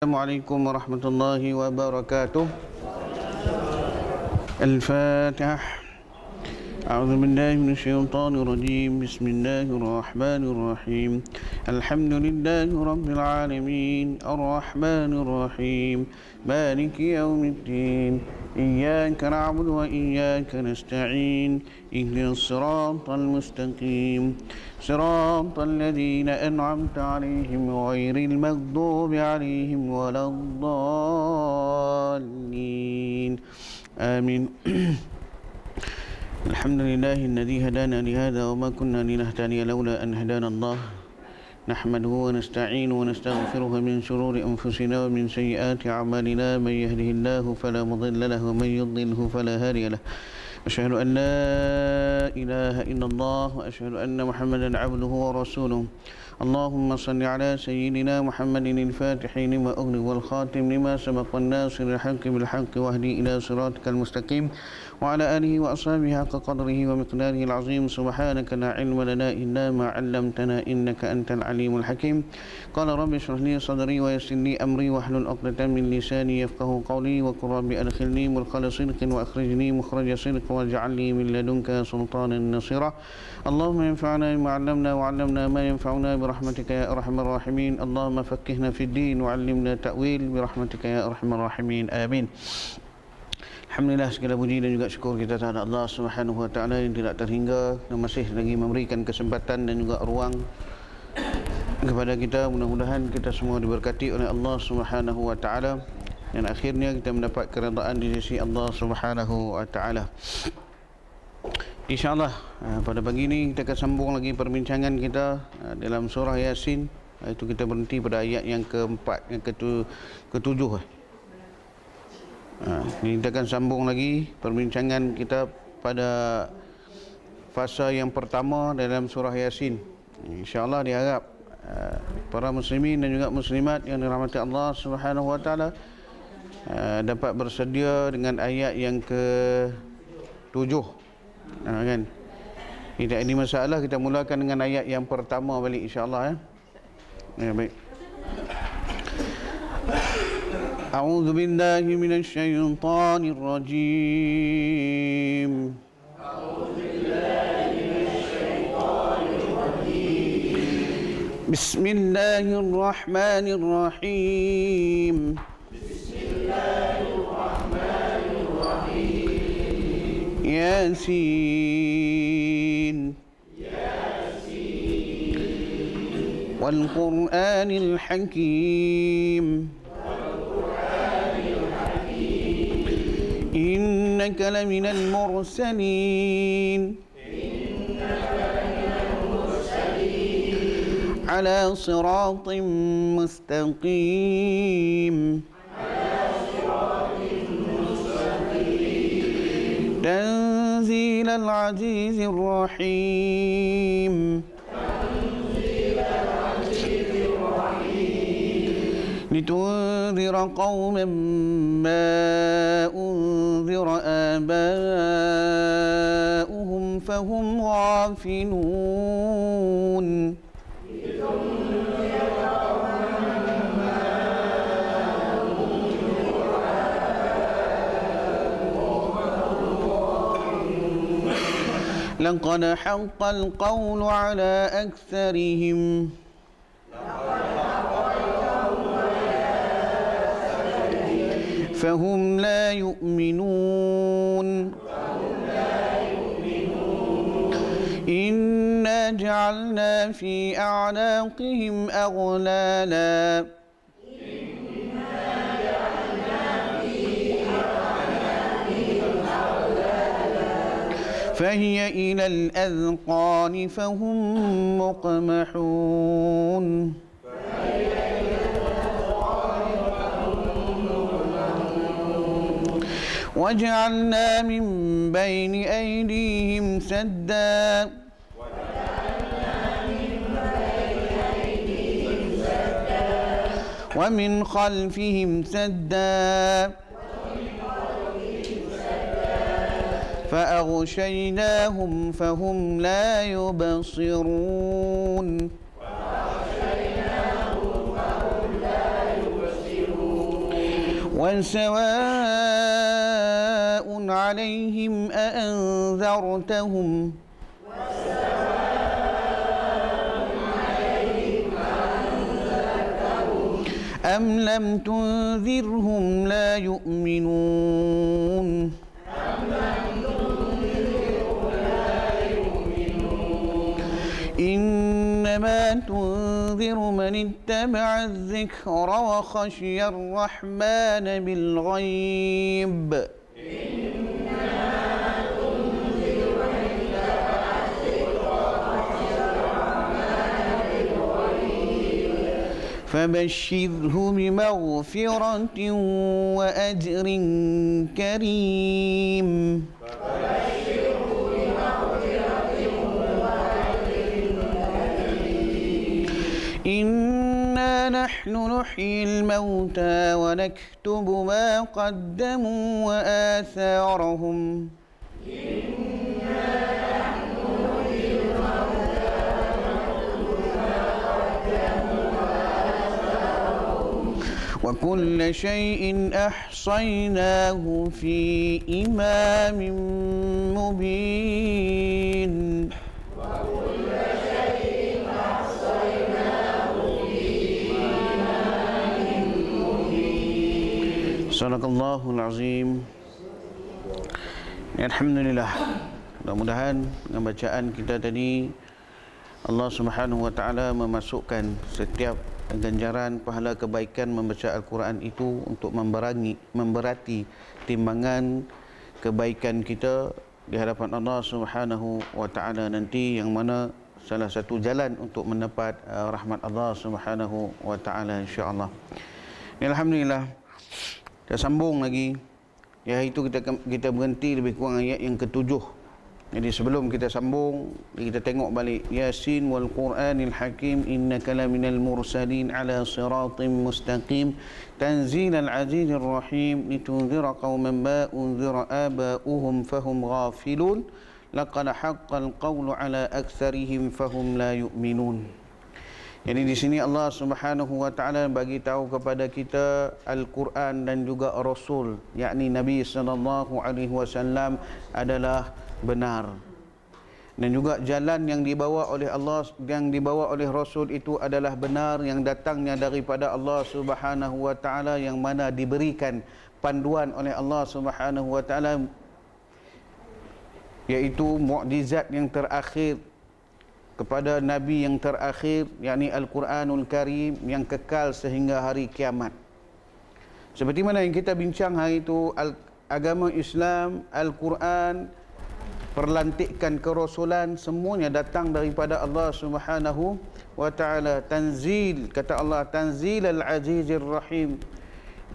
Assalamualaikum warahmatullahi wabarakatuh. Al-Fatihah. A'udzu billahi minasyaitonir rajim. Bismillahirrahmanir rahim. Alhamdulillahi rabbil alamin. Arrahmanir rahim. Maliki yaumiddin. Iyyaka na'budu wa iyyaka nasta'in. Ihdinas siratal mustaqim. صراط الذين أنعمت عليهم غير المغضوب عليهم ولا الضالين آمين. الحمد لله الذي هدانا لهذا وما كنا لنهتدي لولا أن هدانا الله نحمده ونستعينه ونستغفره من شرور أنفسنا ومن سيئات أعمالنا من يهده الله فلا مضل له ومن يضلله فلا هادي له أشهد أن لا إله إلا الله وأشهد أن محمدا عبده ورسوله اللهم صل على سيدنا محمد الفاتح لما أغلق والخاتم لما سبق الناصر الحق بالحق واهدي إلى صراطك المستقيم وعلى آله وأصحابه حق قدره ومقداره العظيم سبحانك لا علم لنا إلا ما علمتنا إنك أنت العليم الحكيم قال رب اشرح لي صدري ويسر لي أمري واحلل عقدة من لساني يفقهوا قولي وقل رب أدخلني مدخل صدق وأخرجني مخرج صدق واجعل لي من لدنك سلطانا نصيرا اللهم انفعنا بما علمنا وعلمنا ما ينفعنا برحمتك يا أرحم الراحمين اللهم فقهنا في الدين وعلمنا تأويل برحمتك يا أرحم الراحمين آمين. Alhamdulillah, segala puji dan juga syukur kita terhadap Allah Subhanahu wa taala yang tidak terhingga dan masih lagi memberikan kesempatan dan juga ruang kepada kita. Mudah-mudahan kita semua diberkati oleh Allah Subhanahu wa taala dan akhirnya kita mendapat keredaan di sisi Allah Subhanahu wa taala. InsyaAllah pada pagi ini kita akan sambung lagi perbincangan kita dalam surah Yasin. Itu kita berhenti pada ayat yang keempat, yang ketujuh. Kita akan sambung lagi perbincangan kita pada fasa yang pertama dalam surah Yasin. InsyaAllah diharap para muslimin dan juga muslimat yang dirahmati Allah Subhanahu wa taala dapat bersedia dengan ayat yang ke-7. Kan? Tidak ini masalah, kita mulakan dengan ayat yang pertama balik insya-Allah ya. Baik. A'udzu billahi minasy syaithanir rajim. A'udzu billahi minasy syaithanir rajim. Bismillahirrahmanirrahim. Bismillahirrahmanirrahim. Yasin. Yasin. Wal Qur'anil Hakim. إنك لمن المرسلين على صراط مستقيم تنزيل العزيز الرحيم لتنذر قوما ما أنذر آباؤهم فهم غافلون لقد حق القول على أكثرهم فهم لا يؤمنون إنا جعلنا في أعناقهم أغلالا فهي إلى الأذقان فهم مقمحون وجعلنا من بين أيديهم سدا ومن خلفهم سدا فأغشيناهم فهم لا يبصرون سواء عليهم أأنذرتهم أم لم تنذرهم لا يؤمنون إنما تنذر من اتبع الذكر وخشي الرحمن بالغيب فبشره بمغفرة وأجر كريم إنا نحن نحيي الموتى ونكتب ما قدموا وآثارهم وكل شيء أحصيناه في إمام مبين Sadaqallahul Azim. Alhamdulillah. Mudah-mudahan dengan bacaan kita tadi Allah Subhanahu wa taala memasukkan setiap ganjaran pahala kebaikan membaca Al-Quran itu untuk memberati timbangan kebaikan kita di hadapan Allah Subhanahu wa taala nanti, yang mana salah satu jalan untuk mendapat rahmat Allah Subhanahu wa taala insya-Allah. Alhamdulillah. Kita sambung lagi. Ya, itu kita berhenti lebih kurang ayat yang ke-7. Jadi sebelum kita sambung, kita tengok balik Yasin wal Qur'anil Hakim innaka laminal mursalin ala siratim mustaqim tanzilal azizir rahim litunzira qauman ma unzira aba'uhum fahum ghafilun laqad haqqal qawlu ala aktsarihim fahum la yu'minun. Jadi di sini Allah Subhanahu wa taala bagi tahu kepada kita Al-Quran dan juga Rasul, yakni Nabi sallallahu alaihi wasallam adalah benar. Dan juga jalan yang dibawa oleh Allah, yang dibawa oleh Rasul itu adalah benar, yang datangnya daripada Allah Subhanahu wa taala, yang mana diberikan panduan oleh Allah Subhanahu wa taala, yaitu mukjizat yang terakhir kepada Nabi yang terakhir, yakni Al-Quranul Karim yang kekal sehingga hari kiamat. Seperti mana yang kita bincang hari itu, agama Islam, Al-Quran, perlantikan kerasulan, semuanya datang daripada Allah Subhanahu wa taala. Tanzil, kata Allah, Tanzil al-Azizir Rahim,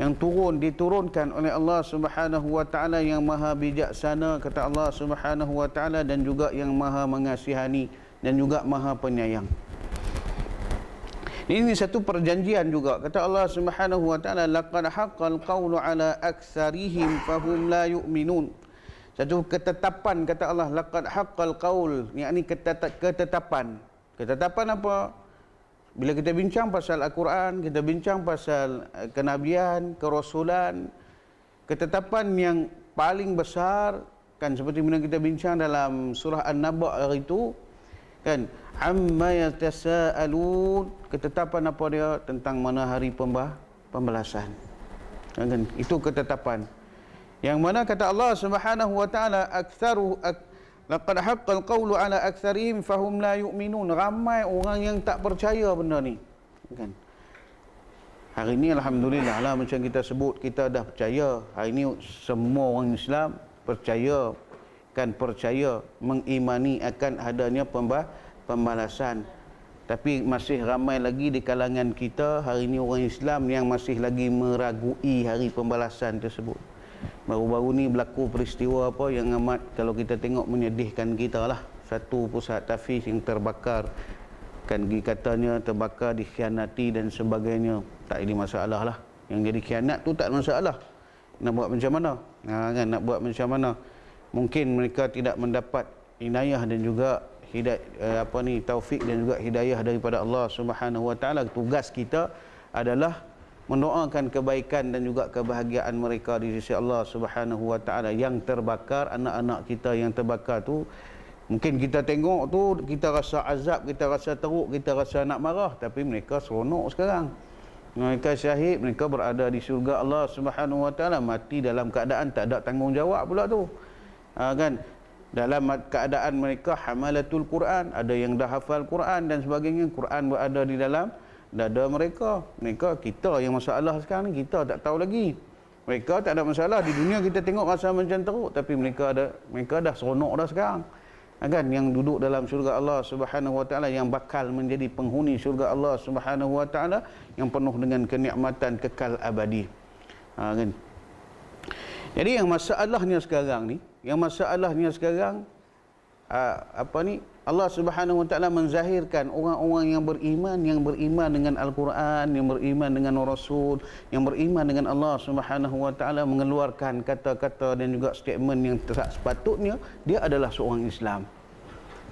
yang diturunkan oleh Allah Subhanahu wa taala, yang maha bijaksana, kata Allah Subhanahu wa taala, dan juga yang maha mengasihani dan juga maha penyayang. Ini satu perjanjian juga, kata Allah Subhanahu wa taala, laqad haqqal qawlu ala aktsarihim fahum la yu'minun. Satu ketetapan, kata Allah, laqad haqqal qaul, yakni ketetapan. Ketetapan apa? Bila kita bincang pasal Al-Quran, kita bincang pasal kenabian, kerasulan, ketetapan yang paling besar kan, seperti mana kita bincang dalam surah An-Naba hari itu kan, amma yatasaalun, ketetapan apa dia? Tentang mana hari pembalasan kan, itu ketetapan yang mana kata Allah Subhanahu wa taala, laqad haqqal qawlu ala aktsarihim fahum la yu'minun, ramai orang yang tak percaya benda ni kan. Hari ini alhamdulillah lah, macam kita sebut, kita dah percaya. Hari ini semua orang Islam percaya mengimani akan adanya pembalasan. Tapi masih ramai lagi di kalangan kita hari ini orang Islam yang masih lagi meragui hari pembalasan tersebut. Baru-baru ni berlaku peristiwa apa yang amat, kalau kita tengok, menyedihkan kita lah. Satu pusat tahfiz yang terbakar kan, katanya terbakar, dikhianati dan sebagainya. Tak jadi masalah lah. Yang jadi khianat tu tak ada masalah. Nak buat macam mana? Kan, nak buat macam mana? Mungkin mereka tidak mendapat inayah dan juga taufik dan juga hidayah daripada Allah Subhanahu wa taala. Tugas kita adalah mendoakan kebaikan dan juga kebahagiaan mereka di sisi Allah Subhanahu wa taala. Yang terbakar, anak-anak kita yang terbakar tu, mungkin kita tengok tu kita rasa azab, kita rasa teruk, kita rasa nak marah, tapi mereka seronok sekarang. Mereka syahid, mereka berada di syurga Allah Subhanahu wa taala, mati dalam keadaan tak ada tanggungjawab pula tu. Kan? Dalam keadaan mereka hamalatul Quran, ada yang dah hafal Quran dan sebagainya, Quran berada di dalam dada mereka. Mereka, kita yang masalah sekarang ni, kita tak tahu lagi. Mereka tak ada masalah, di dunia kita tengok rasa macam teruk, tapi mereka dah seronok dah sekarang. Kan, yang duduk dalam syurga Allah Subhanahu wa taala, yang bakal menjadi penghuni syurga Allah Subhanahu wa taala yang penuh dengan kenikmatan kekal abadi. Kan. Jadi yang masalahnya sekarang Allah Subhanahu wa taala menzahirkan orang-orang yang beriman dengan Al-Quran, yang beriman dengan Rasul, yang beriman dengan Allah Subhanahu wa taala, mengeluarkan kata-kata dan juga statement yang tak sepatutnya. Dia adalah seorang Islam.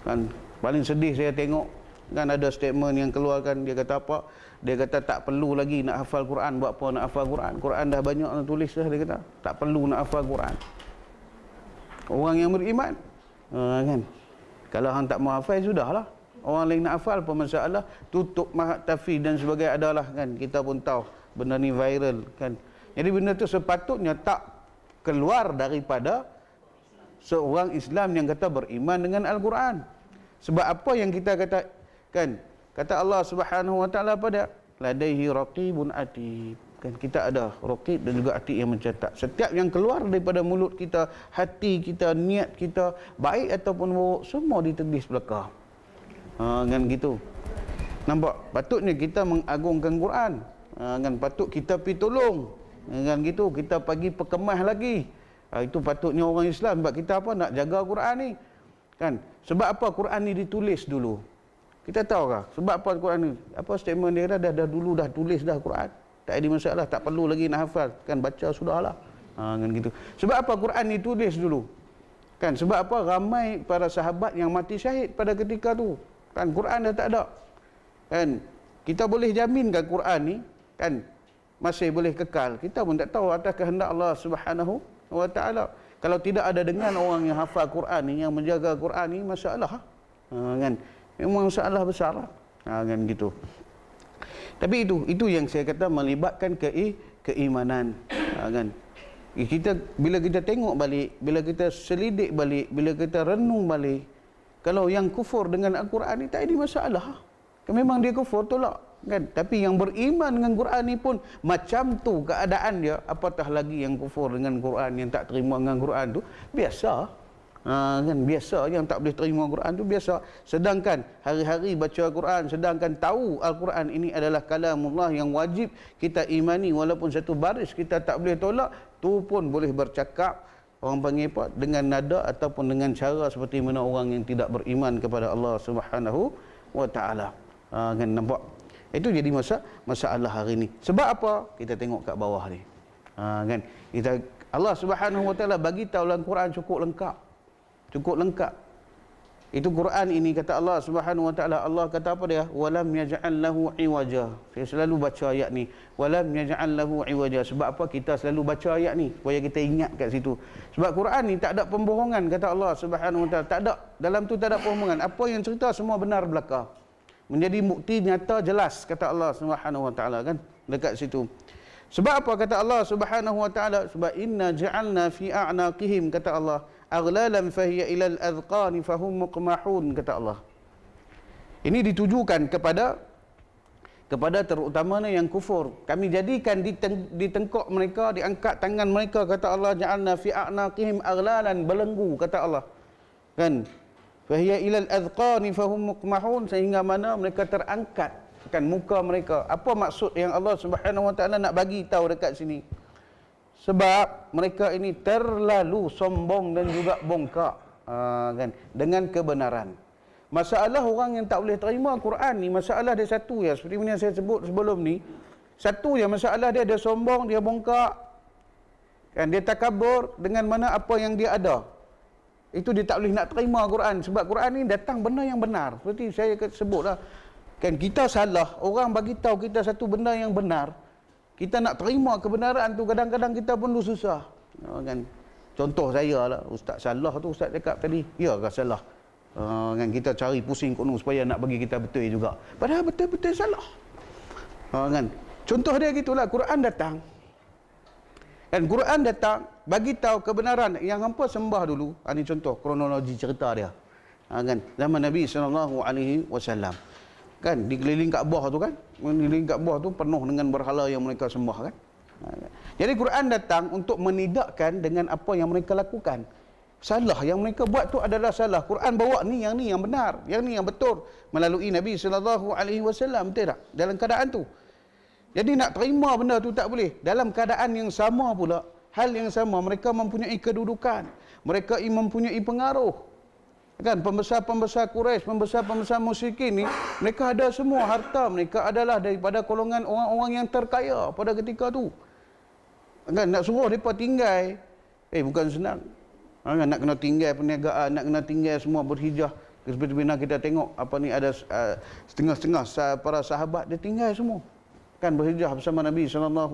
Kan, paling sedih saya tengok kan ada statement yang keluarkan, dia kata apa? Dia kata tak perlu lagi nak hafal Quran. Buat apa nak hafal Quran? Quran dah banyak nak tulis dah, dia kata. Tak perlu nak hafal Quran. Orang yang beriman, kan? Kalau hang tak mau hafal, sudahlah. Orang lain nak hafal apa masalah. Tutup mahatafi dan sebagainya adalah, kan? Kita pun tahu benda ni viral, kan? Jadi benda tu sepatutnya tak keluar daripada seorang Islam yang kata beriman dengan Al-Quran. Sebab apa yang kita kata, kan? Kata Allah Subhanahu wa taala pada ladaihi raqibun atid. Kan, kita ada raqib dan juga atid yang mencatat. Setiap yang keluar daripada mulut kita, hati kita, niat kita, baik ataupun buruk, semua ditulis belakang. Kan gitu. Nampak? Patutnya kita mengagungkan Quran. Kan, patut kita pergi tolong. Kan gitu, kita pergi perkemas lagi. Itu patutnya orang Islam. Sebab kita apa? Nak jaga Quran ni. Kan? Sebab apa Quran ni ditulis dulu? Kita tahu kah? Sebab apa Quran ni? Apa statement dia dah dulu dah tulis dah Quran. Tak ada masalah, tak perlu lagi nak hafal. Kan, baca sudahlah. Kan gitu. Sebab apa Quran ni tulis dulu? Kan, sebab apa ramai para sahabat yang mati syahid pada ketika tu. Kan, Quran dah tak ada. Kan, kita boleh jaminkan Quran ni, kan, masih boleh kekal. Kita pun tak tahu atas kehendak Allah Subhanahu wa taala. Kalau tidak ada dengan orang yang hafal Quran ni, yang menjaga Quran ni, masalah. Kan, memang masalah besar lah. Kan gitu. Tapi itu yang saya kata melibatkan keimanan. Kan, kita bila kita tengok balik, bila kita selidik balik, bila kita renung balik, kalau yang kufur dengan Al-Quran ni tak ada masalah. Memang dia kufur, tolak. Kan, tapi yang beriman dengan Quran ni pun macam tu keadaan dia, apatah lagi yang kufur dengan Quran, yang tak terima dengan Quran tu, biasa. Kan, biasa, yang tak boleh terima Quran tu biasa. Sedangkan hari-hari baca Quran, sedangkan tahu Al-Quran ini adalah kalamullah yang wajib kita imani, walaupun satu baris kita tak boleh tolak, tu pun boleh bercakap, orang panggil apa, dengan nada ataupun dengan cara seperti mana orang yang tidak beriman kepada Allah Subhanahu wa taala. Kan, nampak? Itu jadi masalah hari ini. Sebab apa? Kita tengok kat bawah ni. Kan, Allah Subhanahu wa taala bagi tahu dalam Quran cukup lengkap. Cukup lengkap. Itu Quran ini, kata Allah Subhanahu wa taala, Allah kata apa dia? Walam yaj'al lahu iwaja. Saya selalu baca ayat ni. Walam yaj'al lahu iwaja. Sebab apa kita selalu baca ayat ni? Supaya kita ingat kat situ. Sebab Quran ni tak ada pembohongan, kata Allah Subhanahu wa taala. Tak ada. Dalam tu tak ada pembohongan. Apa yang cerita semua benar belaka. Menjadi bukti nyata jelas, kata Allah Subhanahu wa taala, kan? Dekat situ. Sebab apa kata Allah Subhanahu wa taala? Sebab inna ja'alna fi a'naqihim, kata Allah, aghlalan fahiya ilal adhqani fahum muqmahun, kata Allah. Ini ditujukan kepada terutamanya yang kufur. Kami jadikan di tengkok mereka, diangkat tangan mereka, kata Allah, ja'alna fi a'naqihim aghlalan, belenggu, kata Allah. Kan? Fahiya ilal adhqani fahum muqmahun, sehingga mana mereka terangkat, kan, muka mereka. Apa maksud yang Allah Subhanahu wa taala nak bagi tahu dekat sini? Sebab mereka ini terlalu sombong dan juga bongkak, kan, dengan kebenaran. Masalah orang yang tak boleh terima Quran ni, masalah dia satu ya, seperti mana saya sebut sebelum ni. Satu ya, masalah dia sombong, dia bongkak, kan, dia takabur dengan mana apa yang dia ada. Itu dia tak boleh nak terima Quran. Sebab Quran ni datang benda yang benar. Seperti saya sebutlah, kan, kita salah, orang bagi tahu kita satu benda yang benar, Kita nak terima kebenaran tu kadang-kadang kita pun susah. Kan? Contoh saya lah, ustaz salah tu ustaz cakap tadi. Ya ke salah? Kan kita cari pusing kono supaya nak bagi kita betul juga. Padahal betul-betul salah. Kan? Contoh dia gitulah, Quran datang. Dan Quran datang bagi tahu kebenaran yang hampa sembah dulu. Ini contoh kronologi cerita dia. Kan? Zaman Nabi SAW. Kan di keliling Kaabah tu kan, keliling Kaabah tu penuh dengan berhala yang mereka sembah kan. Jadi Quran datang untuk menidakkan dengan apa yang mereka lakukan. Salah yang mereka buat tu adalah salah. Quran bawa ni yang benar, yang ni yang betul melalui Nabi SAW, betul tak? Dalam keadaan tu. Jadi nak terima benda tu tak boleh. Dalam keadaan yang sama pula, hal yang sama, mereka mempunyai kedudukan, mereka mempunyai pengaruh. Kan pembesar-pembesar Quraisy, pembesar-pembesar musyrikin ni, mereka ada semua harta, mereka adalah daripada golongan orang-orang yang terkaya pada ketika tu. Kan nak suruh depa tinggal, bukan senang. Kan nak kena tinggal perniagaan, nak kena tinggal semua berhijrah. Seperti mana kita tengok apa ni ada setengah-setengah para sahabat dia tinggal semua. Kan berhijrah bersama Nabi SAW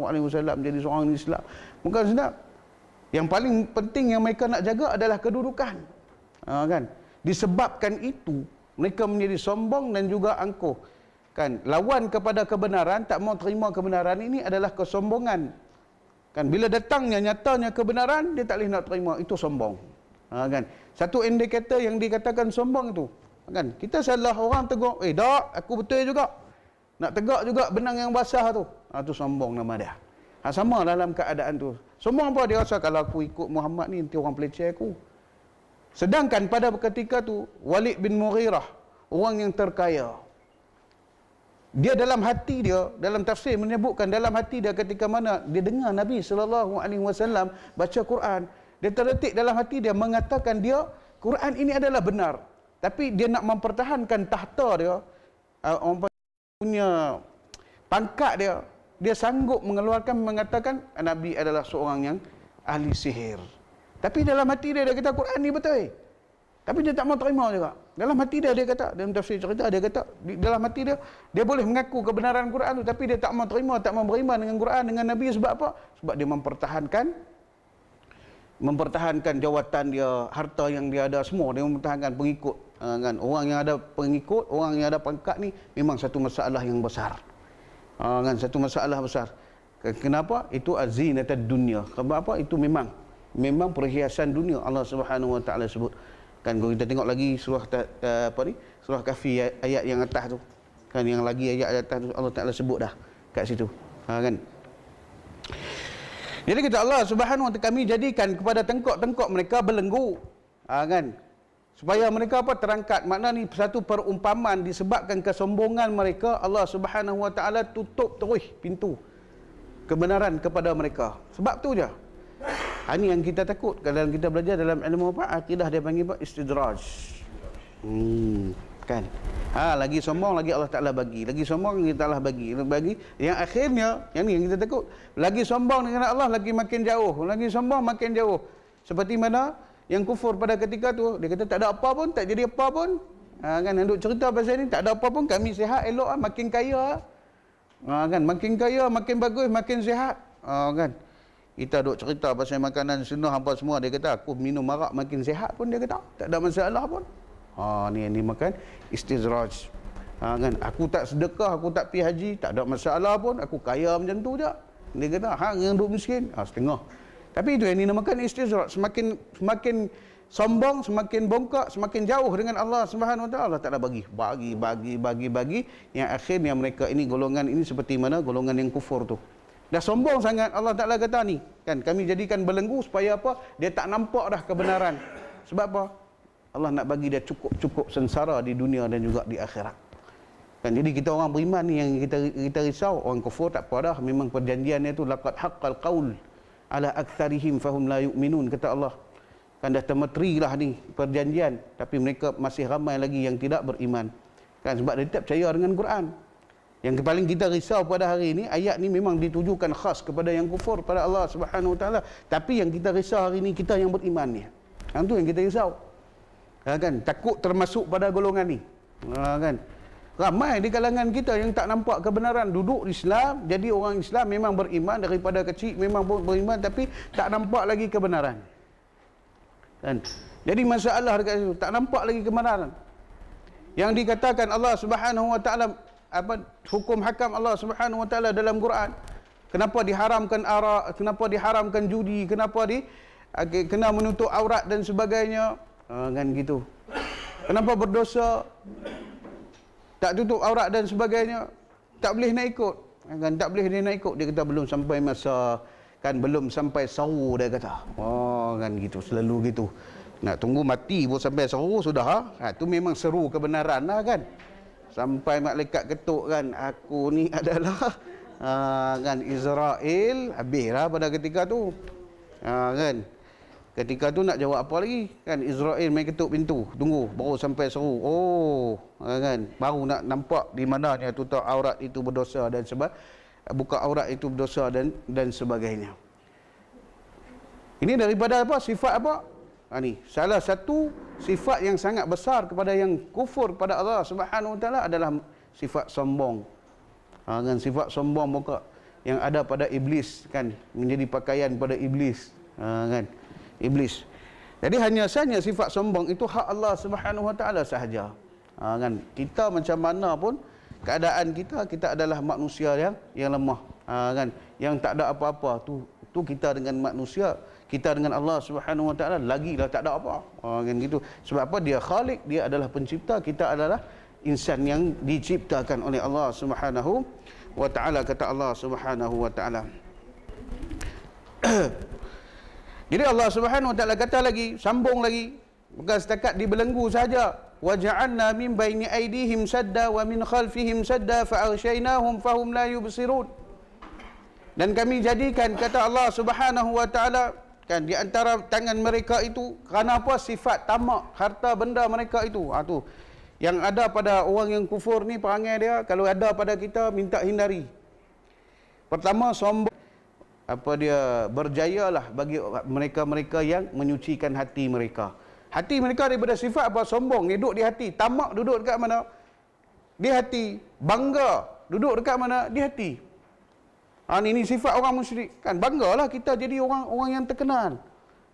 menjadi seorang Islam. Bukan senang. Yang paling penting yang mereka nak jaga adalah kedudukan. Kan? Disebabkan itu mereka menjadi sombong dan juga angkuh. Kan lawan kepada kebenaran, tak mau terima kebenaran ini adalah kesombongan. Kan bila datangnya nyatanya kebenaran, dia tak boleh nak terima, itu sombong. Kan satu indikator yang dikatakan sombong itu. Kan kita salah orang tegur, tak, aku betul juga. Nak tegak juga benang yang basah tu. Itu sombong nama dia. Sama dalam keadaan tu. Sombong apa dia rasa kalau aku ikut Muhammad ni nanti orang peleceh aku. Sedangkan pada ketika tu Walid bin Mughirah, orang yang terkaya, dia dalam hati dia, dalam tafsir menyebutkan dalam hati dia ketika mana dia dengar Nabi SAW baca Quran, dia terdetik dalam hati dia mengatakan dia Quran ini adalah benar, tapi dia nak mempertahankan tahta dia, orang punya pangkat dia, dia sanggup mengeluarkan mengatakan Nabi adalah seorang yang ahli sihir. Tapi dalam hati dia kata Quran ni betul. Tapi dia tak mau terima juga. Dalam hati dia kata, dalam tafsir cerita dia kata, dalam hati dia boleh mengaku kebenaran Quran tu, tapi dia tak mau terima, tak mau beriman dengan Quran, dengan Nabi. Sebab apa? Sebab dia mempertahankan jawatan dia, harta yang dia ada semua, dia mempertahankan pengikut. Kan? Orang yang ada pengikut, orang yang ada pangkat ni memang satu masalah yang besar. Kan? Satu masalah besar. Kenapa? Itu azinatud dunya. Kenapa? Itu memang perhiasan dunia Allah Subhanahu Wa Taala sebut. Kan kalau kita tengok lagi surah surah Kahfi ayat yang atas tu. Kan yang lagi ayat atas tu Allah Taala sebut dah kat situ. Kan. Jadi kata Allah Subhanahu Wa Taala, kami jadikan kepada tengkok-tengkok mereka belenggu. Kan. Supaya mereka terangkat. Makna ni satu perumpamaan disebabkan kesombongan mereka, Allah Subhanahu Wa Taala tutup terus pintu kebenaran kepada mereka. Sebab tu je. Ini yang kita takut kalau kita belajar dalam ilmu akidah, dia panggil apa? Istidraj. Kan. Lagi sombong lagi Allah Taala bagi. Lagi sombong lagi Allah bagi. Yang akhirnya yang ni yang kita takut. Lagi sombong dengan Allah lagi makin jauh. Lagi sombong makin jauh. Seperti mana yang kufur pada ketika tu, dia kata tak ada apa pun, tak jadi apa pun. Kan duk cerita pasal ni, tak ada apa pun, kami sihat elok, makin kaya. Kan makin kaya, makin bagus, makin sihat. Kan. Kita duk cerita pasal makanan sunnah apa semua, dia kata aku minum arak makin sihat pun, dia kata tak ada masalah pun. Ni makan istizraj. Kan aku tak sedekah, aku tak pergi haji, tak ada masalah pun, aku kaya macam tu je. Dia kata yang duk miskin setengah. Tapi itu yang dinamakan istizraj. Semakin sombong, semakin bongkak, semakin jauh dengan Allah Subhanahu Wa Taala, Allah Taala bagi yang akhirnya mereka ini golongan ini seperti mana golongan yang kufur tu. Dah sombong sangat, Allah Ta'ala kata ni, kan kami jadikan belenggu supaya apa? Dia tak nampak dah kebenaran. Sebab apa? Allah nak bagi dia cukup sengsara di dunia dan juga di akhirat. Kan jadi kita orang beriman ni yang kita risau, orang kufur tak apa dah, memang perjanjiannya tu laqad haqqal qaul ala aktsarihim fahum la yu'minun, kata Allah. Kan dah termeteri lah ni perjanjian, tapi mereka masih ramai lagi yang tidak beriman. Kan sebab dia tak percaya dengan Quran. Yang paling kita risau pada hari ini, ayat ni memang ditujukan khas kepada yang kufur pada Allah Subhanahu Wa Taala. Tapi yang kita risau hari ini, kita yang beriman ni. Yang tu yang kita risau. Kan takut termasuk pada golongan ni. Kan Ramai di kalangan kita yang tak nampak kebenaran, duduk Islam, jadi orang Islam memang beriman daripada kecil, memang beriman tapi tak nampak lagi kebenaran. Kan? Jadi masalah dekat situ, tak nampak lagi kebenaran. Yang dikatakan Allah Subhanahu wa taala, apa hukum hakam Allah Subhanahu wa taala dalam Quran, kenapa diharamkan arak, kenapa diharamkan judi, kenapa kena menutup aurat dan sebagainya, kan gitu. Kenapa berdosa tak tutup aurat dan sebagainya, tak boleh nak ikut, kan, tak boleh dia nak ikut. Dia kata belum sampai masa, kan, belum sampai sahur, dia kata. Oh, kan gitu, selalu gitu. Nak tunggu mati pun sampai sahur sudah. Tu memang seru kebenaran lah, kan. Sampai malaikat ketuk, kan, aku ni adalah kan Israel, habislah pada ketika tu. Kan. Ketika tu nak jawab apa lagi, kan, Israel main ketuk pintu, tunggu baru sampai seru. Oh, kan, baru nak nampak di mananya tutup aurat itu berdosa dan buka aurat itu berdosa dan sebagainya. Ini daripada apa? Sifat apa? Ni salah satu sifat yang sangat besar kepada yang kufur pada Allah Subhanahu wa taala adalah sifat sombong. Kan, sifat sombong muka yang ada pada iblis, kan, menjadi pakaian pada iblis. Kan, iblis. Jadi hanya saja sifat sombong itu hak Allah Subhanahu wa taala sahaja. Kan, kita macam mana pun keadaan kita adalah manusia yang lemah. Kan, yang tak ada apa-apa tu kita dengan manusia, kita dengan Allah Subhanahu wa taala lagilah tak ada apa. Kan gitu. Sebab apa? Dia Khalik, dia adalah pencipta, kita adalah insan yang diciptakan oleh Allah Subhanahu wa taala, kata Allah Subhanahu wa taala. Jadi Allah Subhanahu wa taala kata lagi, sambung lagi, bukan setakat dibelenggu saja. Wa ja'alna min baini aydihim sadda wa min khalfihim sadda fa aghshaynahum fahum la yubsirun. Dan kami jadikan, kata Allah Subhanahu wa taala, kan, di antara tangan mereka itu, kerana apa? Sifat tamak harta benda mereka itu. Tu yang ada pada orang yang kufur ni, perangai dia kalau ada pada kita minta hindari. Pertama, sombong. Apa dia berjayalah bagi mereka-mereka yang menyucikan hati mereka. Hati mereka daripada sifat apa? Sombong, duduk di hati. Tamak duduk dekat mana? Di hati. Bangga duduk dekat mana? Di hati. Ini sifat orang musyrik, kan. Banggalah kita jadi orang yang terkenal,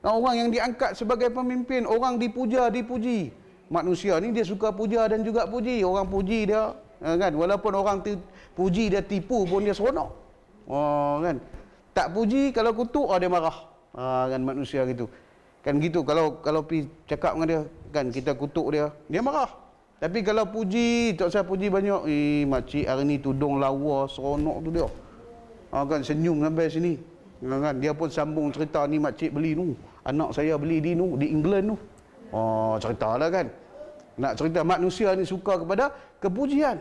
orang yang diangkat sebagai pemimpin, orang dipuja, dipuji. Manusia ni dia suka puja dan juga puji. Orang puji dia, kan, walaupun orang puji dia tipu pun dia seronok. Kan. Tak puji, kalau kutuk, dia marah. Kan, manusia gitu. Kan gitu, kalau pergi cakap dengan dia, kan, kita kutuk dia marah. Tapi kalau puji, tak usah puji banyak. Makcik hari ni tudung lawa, seronok tu dia. Kan, senyum sampai sini. Kan, dia pun sambung cerita, ni makcik beli tu, anak saya beli di England tu. Ceritalah, kan. Nak cerita manusia ni suka kepada kepujian.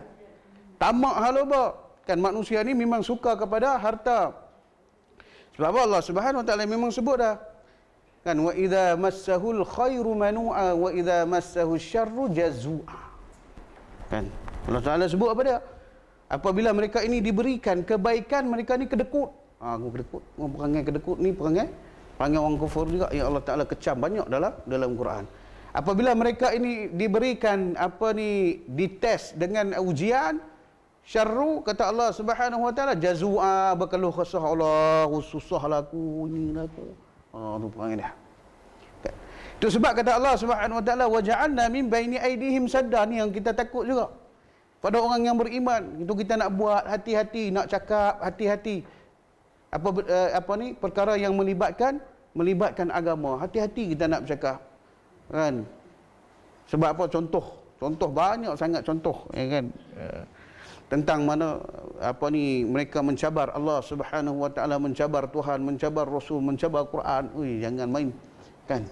Tamak haloba. Kan, manusia ni memang suka kepada harta. Sebab Allah Subhanahu wa taala memang sebut dah. Kan, wa idza massahul khairu manu'a wa idza massahu syarru jazua. Kan, Allah Taala sebut apa dia? Apabila mereka ini diberikan kebaikan, mereka ni kedekut. Kedekut. Perangai kedekut ni perangai orang kufur juga yang Allah Taala kecam banyak dalam Quran. Apabila mereka ini diberikan dites dengan ujian, syarru, kata Allah Subhanahu wa taala, jazua, berkeluh kesah, Allah susahlah aku, inilah aku. Tu perangai dia. Itu sebab kata Allah Subhanahu wa taala, wa ja'alna min baini aydihim sadda, ni yang kita takut juga. Pada orang yang beriman, itu kita nak buat hati-hati, nak cakap hati-hati. Perkara yang melibatkan agama, hati-hati kita nak bercakap. Kan? Sebab apa? Contoh banyak sangat contoh, ya kan? Tentang mana mereka mencabar Allah Subhanahu wa taala, mencabar Tuhan, mencabar Rasul, mencabar Quran. Jangan main, kan.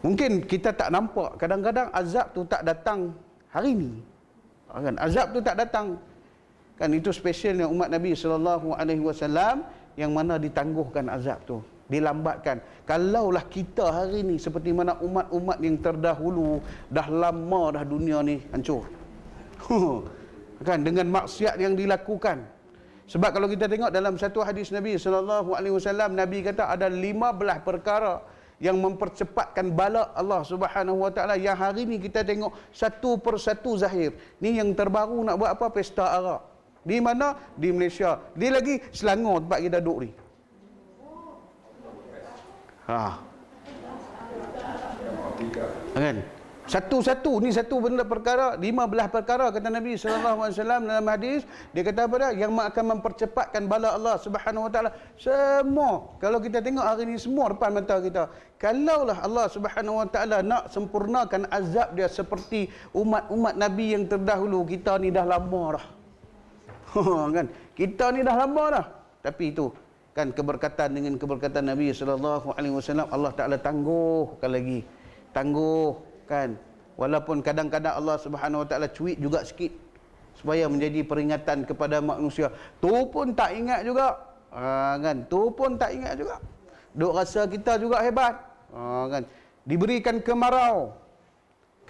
Mungkin kita tak nampak, kadang-kadang azab tu tak datang hari ni, kan, azab tu tak datang, kan. Itu spesialnya umat Nabi sallallahu alaihi wasallam yang mana ditangguhkan azab tu, dilambatkan. Kalaulah kita hari ni seperti mana umat-umat yang terdahulu, dah lama dah dunia ni hancur. Kan, dengan maksiat yang dilakukan. Sebab kalau kita tengok dalam satu hadis Nabi sallallahu alaihi wasallam, Nabi kata ada 15 perkara yang mempercepatkan bala Allah Subhanahu Wa Taala yang hari ni kita tengok satu persatu zahir. Ni yang terbaru nak buat apa? Pesta arak. Di mana? Di Malaysia. Dia lagi Selangor tempat kita duduk ni. Kan? Satu-satu ni satu benda perkara, 15 perkara kata Nabi SAW dalam hadis. Dia kata apa dah? Yang akan mempercepatkan bala Allah Subhanahu Wa Taala. Semua, kalau kita tengok hari ni semua depan mata kita. Kalaulah Allah Subhanahu Wa Taala nak sempurnakan azab dia seperti umat-umat Nabi yang terdahulu, kita ni dah lama dah. Kan? Kita ni dah lama dah. Tapi itu kan keberkatan dengan keberkatan Nabi SAW, Allah Taala tangguhkan lagi. Tangguh kan, walaupun kadang-kadang Allah Subhanahu Wa Taala cuit juga sikit supaya menjadi peringatan kepada manusia. Tu pun tak ingat juga. Kan, tu pun tak ingat juga. Duk rasa kita juga hebat. Kan, diberikan kemarau.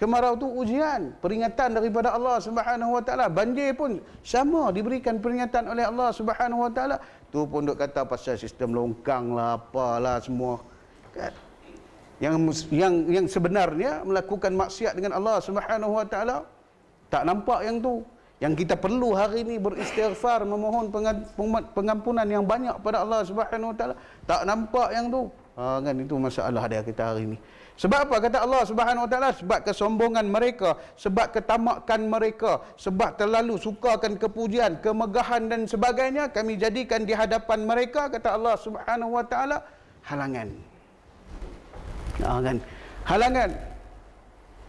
Kemarau tu ujian, peringatan daripada Allah Subhanahu Wa Taala. Banjir pun sama, diberikan peringatan oleh Allah Subhanahu Wa Taala. Tu pun duk kata pasal sistem longkang lah, apalah semua. Kan? Yang sebenarnya melakukan maksiat dengan Allah Subhanahu Wa Taala tak nampak yang tu. Yang kita perlu hari ini beristighfar, memohon pengampunan yang banyak pada Allah Subhanahu Wa Taala, tak nampak yang tu. Kan, itu masalah dia kita hari ini. Sebab apa kata Allah Subhanahu Wa Taala? Sebab kesombongan mereka, sebab ketamakan mereka, sebab terlalu sukakan kepujian, kemegahan dan sebagainya, kami jadikan di hadapan mereka, kata Allah Subhanahu Wa Taala, halangan. Kan, halangan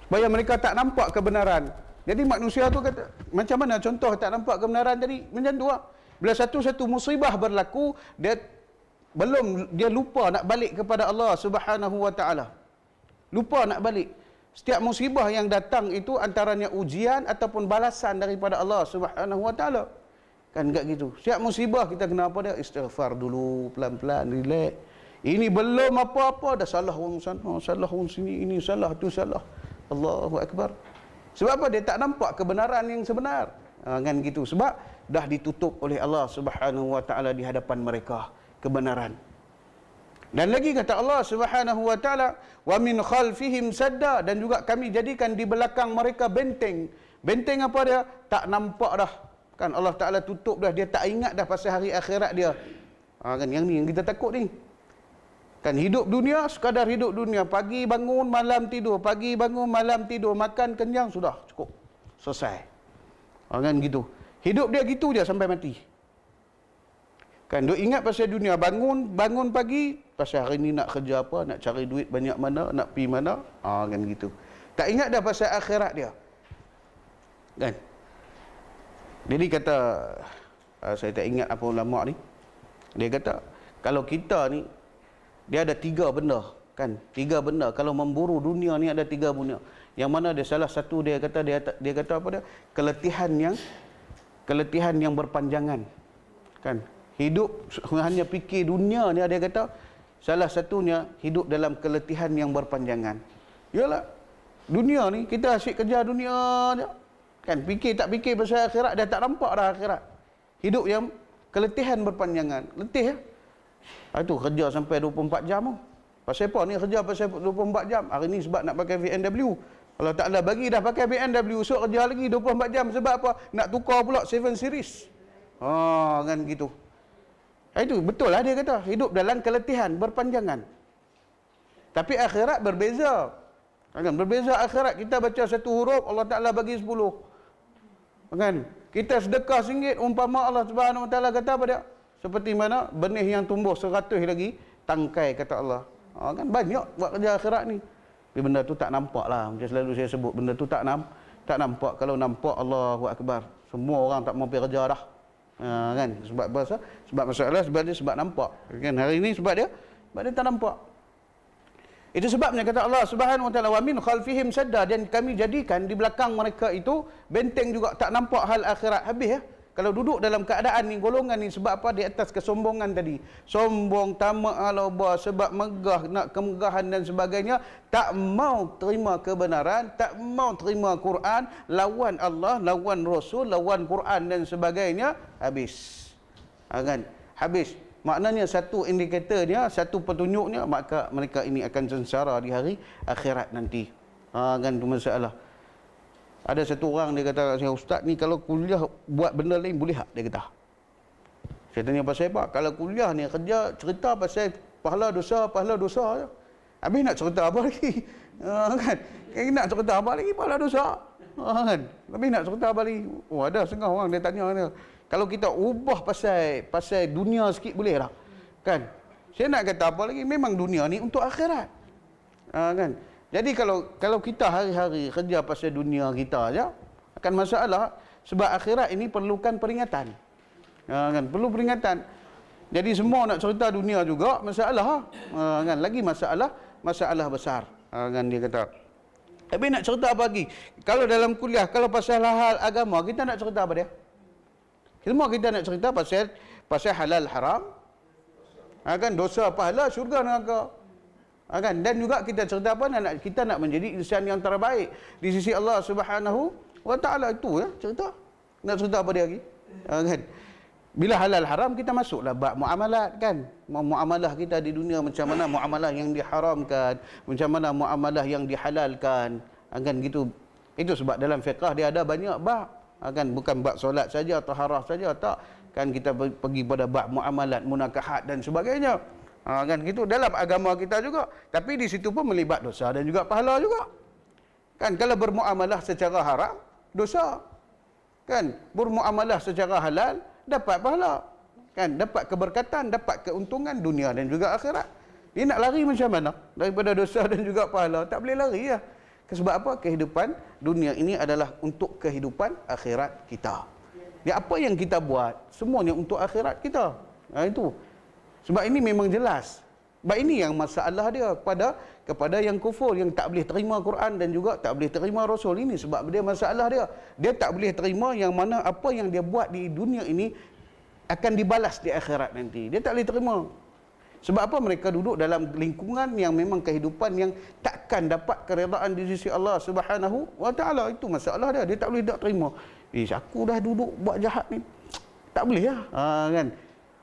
supaya mereka tak nampak kebenaran. Jadi manusia tu kata, macam mana contoh tak nampak kebenaran tadi? Macam tu lah. Bila satu-satu musibah berlaku, dia lupa nak balik kepada Allah Subhanahu Wa Taala. Lupa nak balik. Setiap musibah yang datang itu antaranya ujian ataupun balasan daripada Allah Subhanahu Wa Taala. Kan enggak gitu. Setiap musibah kita kena apa dia? Istighfar dulu, pelan-pelan, relax. Ini belum apa-apa dah salah orang sana, salah orang sini, ini salah, tu salah. Allahu Akbar. Sebab apa? Dia tak nampak kebenaran yang sebenar. Kan gitu. Sebab dah ditutup oleh Allah Subhanahu Wa Taala di hadapan mereka kebenaran. Dan lagi kata Allah Subhanahu Wa Taala, wa min khalfihim sadda, dan juga kami jadikan di belakang mereka benteng. Benteng apa dia? Tak nampak dah. Kan Allah Taala tutup dah, dia tak ingat dah pasal hari akhirat dia. Kan yang ni yang kita takut ni. Kan hidup dunia, sekadar hidup dunia. Pagi bangun, malam tidur. Pagi bangun, malam tidur. Makan, kenyang, sudah. Cukup. Selesai. Kan gitu. Hidup dia gitu je sampai mati. Kan, duk ingat pasal dunia. Bangun pagi, pasal hari ni nak kerja apa, nak cari duit banyak mana, nak pergi mana. Kan gitu. Tak ingat dah pasal akhirat dia. Kan. Jadi kata, saya tak ingat apa ulama ni. Dia kata, kalau kita ni, dia ada 3 benda, kan? 3 benda. Kalau memburu dunia ni ada 3 benda. Yang mana dia salah satu dia kata apa dia? Keletihan yang berpanjangan. Kan? Hidup hanya fikir dunia ni, dia kata salah satunya hidup dalam keletihan yang berpanjangan. Yalah. Dunia ni kita asyik kerja dunia je. Kan, fikir tak fikir pasal akhirat, dah tak nampak dah akhirat. Hidup yang keletihan berpanjangan. Letih ya? Itu kerja sampai 24 jam tu. Pasal apa ni kerja pasal 24 jam? Hari ni sebab nak pakai BMW. Kalau tak ada bagi dah pakai BMW, esok kerja lagi 24 jam. Sebab apa? Nak tukar pula 7 series. Kan gitu. Itu betul lah dia kata. Hidup dalam keletihan berpanjangan. Tapi akhirat berbeza. Kan berbeza akhirat. Kita baca 1 huruf, Allah Ta'ala bagi 10. Kan? Kita sedekah RM1, umpama Allah Subhanahu Wa Ta'ala kata apa dia? Seperti mana benih yang tumbuh 100 lagi tangkai, kata Allah. Kan banyak buat kerja akhirat ni. Tapi benda tu tak nampak lah. Macam selalu saya sebut, benda tu tak nampak. Kalau nampak, Allahu Akbar, semua orang tak mau pergi kerja dah. Kan? Sebab apa? Sebab masalah, sebab nampak. Kan? Hari ni sebab dia tak nampak. Itu sebabnya kata Allah Subhanahu Wa Taala, wa min khalfihim sadda, dan kami jadikan di belakang mereka itu benteng juga, tak nampak hal akhirat. Habis ya. Kalau duduk dalam keadaan ni, golongan ni, sebab apa? Di atas kesombongan tadi. Sombong, tamak alaba, sebab megah, nak kemegahan dan sebagainya. Tak mau terima kebenaran, tak mau terima Quran, lawan Allah, lawan Rasul, lawan Quran dan sebagainya. Habis. Kan? Habis. Maknanya satu indikatornya, satu petunjuknya, maka mereka ini akan sengsara di hari akhirat nanti. Kan tu masalah. Ada satu orang dia kata, ustaz ni kalau kuliah buat benda lain boleh tak? Dia kata. Saya tanya pasal apa? Kalau kuliah ni kerja cerita pasal pahala dosa je. Habis nak cerita apa lagi? Kan? Nak cerita apa lagi? Pahala dosa. Kan? Habis nak cerita apa lagi? Oh, ada setengah orang dia tanya dia. Kalau kita ubah pasal dunia sikit boleh tak? Kan? Saya nak kata apa lagi? Memang dunia ni untuk akhirat. Kan? Jadi kalau kita hari-hari kerja pasal dunia kita aja akan masalah, sebab akhirat ini perlukan peringatan. Kan? Perlu peringatan. Jadi semua nak cerita dunia juga masalah. Kan? Lagi masalah besar. Kan dia kata. Tapi nak cerita apa lagi? Kalau dalam kuliah, kalau pasal hal agama, kita nak cerita apa dia? Semua kita nak cerita pasal halal haram. Kan? Dosa pahala, syurga neraka. Kan? Dan juga kita cerita apa? Kita nak menjadi insan yang terbaik di sisi Allah Subhanahu wa Ta'ala. Itu ya cerita. Nak cerita apa dia lagi? Kan? Bila halal haram kita masuklah bab muamalat, kan? Muamalah kita di dunia, macam mana muamalah yang diharamkan, macam mana muamalah yang dihalalkan. Kan gitu. Itu sebab dalam fiqh dia ada banyak bab. Kan? Bukan bab solat saja, taharah saja, tak. Kan kita pergi pada bab muamalat, munakahat dan sebagainya. Kan gitu dalam agama kita juga, tapi di situ pun melibat dosa dan juga pahala juga. Kan kalau bermuamalah secara haram dosa, kan bermuamalah secara halal dapat pahala, kan dapat keberkatan, dapat keuntungan dunia dan juga akhirat. Dia nak lari macam mana daripada dosa dan juga pahala? Tak boleh lari ya. Sebab apa? Kehidupan dunia ini adalah untuk kehidupan akhirat kita. Dia apa yang kita buat semuanya untuk akhirat kita. Itu. Sebab ini memang jelas. Sebab ini yang masalah dia kepada yang kufur, yang tak boleh terima Quran dan juga tak boleh terima Rasul. Ini sebab dia masalah dia. Dia tak boleh terima yang mana apa yang dia buat di dunia ini akan dibalas di akhirat nanti. Dia tak boleh terima. Sebab apa? Mereka duduk dalam lingkungan yang memang kehidupan yang takkan dapat keredaan di sisi Allah Subhanahu wa Ta'ala. Itu masalah dia. Dia tak boleh tak terima. Aku dah duduk buat jahat ni. Tak boleh lah. Kan?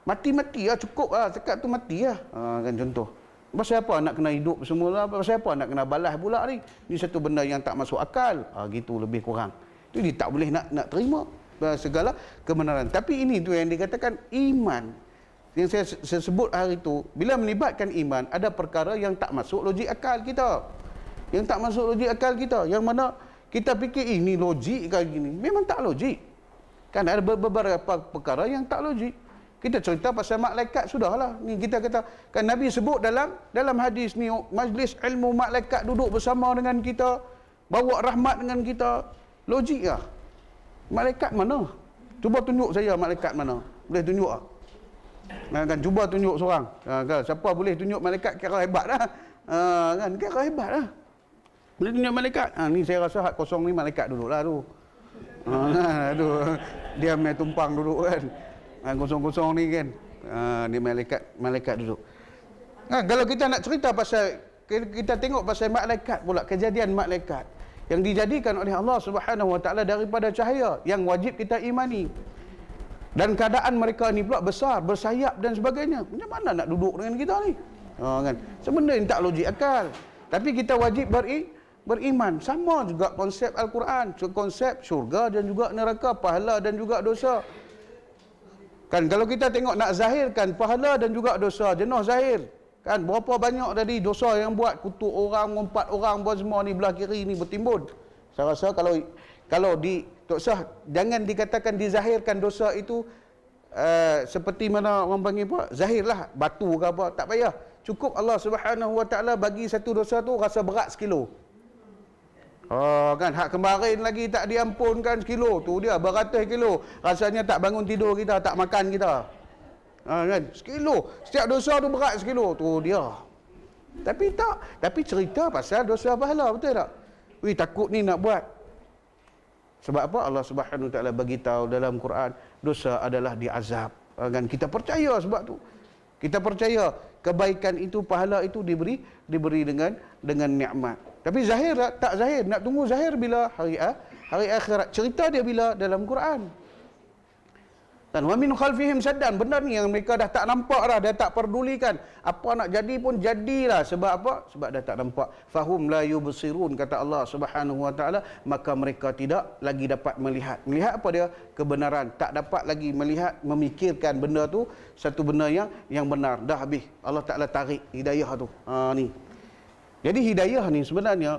Mati-mati lah, cukup lah, cakap tu mati lah. Kan contoh. Pasal apa nak kena hidup semula? Pasal apa nak kena balas pula ni? Ni satu benda yang tak masuk akal. Gitu lebih kurang. Itu dia tak boleh nak terima segala kebenaran. Tapi ini tu yang dikatakan iman. Yang saya sebut hari itu, bila melibatkan iman, ada perkara yang tak masuk logik akal kita. Yang tak masuk logik akal kita. Yang mana kita fikir ini logik ke gini. Memang tak logik. Kan ada beberapa perkara yang tak logik. Kita cerita pasal malaikat sudahlah. Ni kita kata kan Nabi sebut dalam hadis ni, majlis ilmu malaikat duduk bersama dengan kita, bawa rahmat dengan kita. Logik lah. Malaikat mana? Cuba tunjuk saya malaikat mana. Boleh tunjuk tak? Kan cuba tunjuk seorang. Kan siapa boleh tunjuk malaikat kira hebat dah. Kan kira hebat dah. Boleh tunjuk malaikat. Ni saya rasa hak kosong ni malaikat duduklah tu. Aduh. Dia main tumpang duduk kan. Kosong-kosong ni kan. Dia malaikat duduk. Kalau kita nak cerita pasal, kita tengok pasal malaikat pula, kejadian malaikat yang dijadikan oleh Allah Subhanahu wa Ta'ala daripada cahaya yang wajib kita imani. Dan keadaan mereka ni pula besar, bersayap dan sebagainya. Macam mana nak duduk dengan kita ni? Kan? Sebenarnya tak logik akal. Tapi kita wajib beriman. Sama juga konsep Al-Quran, konsep syurga dan juga neraka, pahala dan juga dosa. Kan kalau kita tengok nak zahirkan pahala dan juga dosa, jenuh zahir. Kan berapa banyak tadi dosa yang buat, kutuk orang, ngumpat orang, buat semua ni belah kiri ni bertimbun. Saya rasa kalau tak sah, jangan dikatakan dizahirkan dosa itu seperti mana orang panggil apa? Zahirlah batu ke apa, tak payah. Cukup Allah Subhanahu wa Ta'ala bagi satu dosa tu rasa berat sekilo. Kan hak kemarin lagi tak diampunkan sekilo, tu dia beratus kilo. Rasanya tak bangun tidur kita, tak makan kita. Kan sekilo. Setiap dosa tu berat sekilo, tu dia. Tapi cerita pasal dosa pahala, betul tak? Takut ni nak buat. Sebab apa? Allah Subhanahu wa Ta'ala bagi tahu dalam Quran, dosa adalah diazab. Kan kita percaya sebab tu. Kita percaya kebaikan itu, pahala itu diberi dengan nikmat. Tapi zahir tak zahir. Nak tunggu zahir bila hari akhirat. Cerita dia bila dalam Quran. Kan wa min khalfihim saddan, benar ni yang mereka dah tak nampak dah, dah tak pedulikan. Apa nak jadi pun jadilah. Sebab apa? Sebab dah tak nampak. Fahum la yubsirun, kata Allah Subhanahu wa taala, maka mereka tidak lagi dapat melihat. Melihat apa dia? Kebenaran. Tak dapat lagi melihat, memikirkan benda tu satu benda yang benar. Dah habis. Allah Taala tarik hidayah tu. Ni. Jadi hidayah ni sebenarnya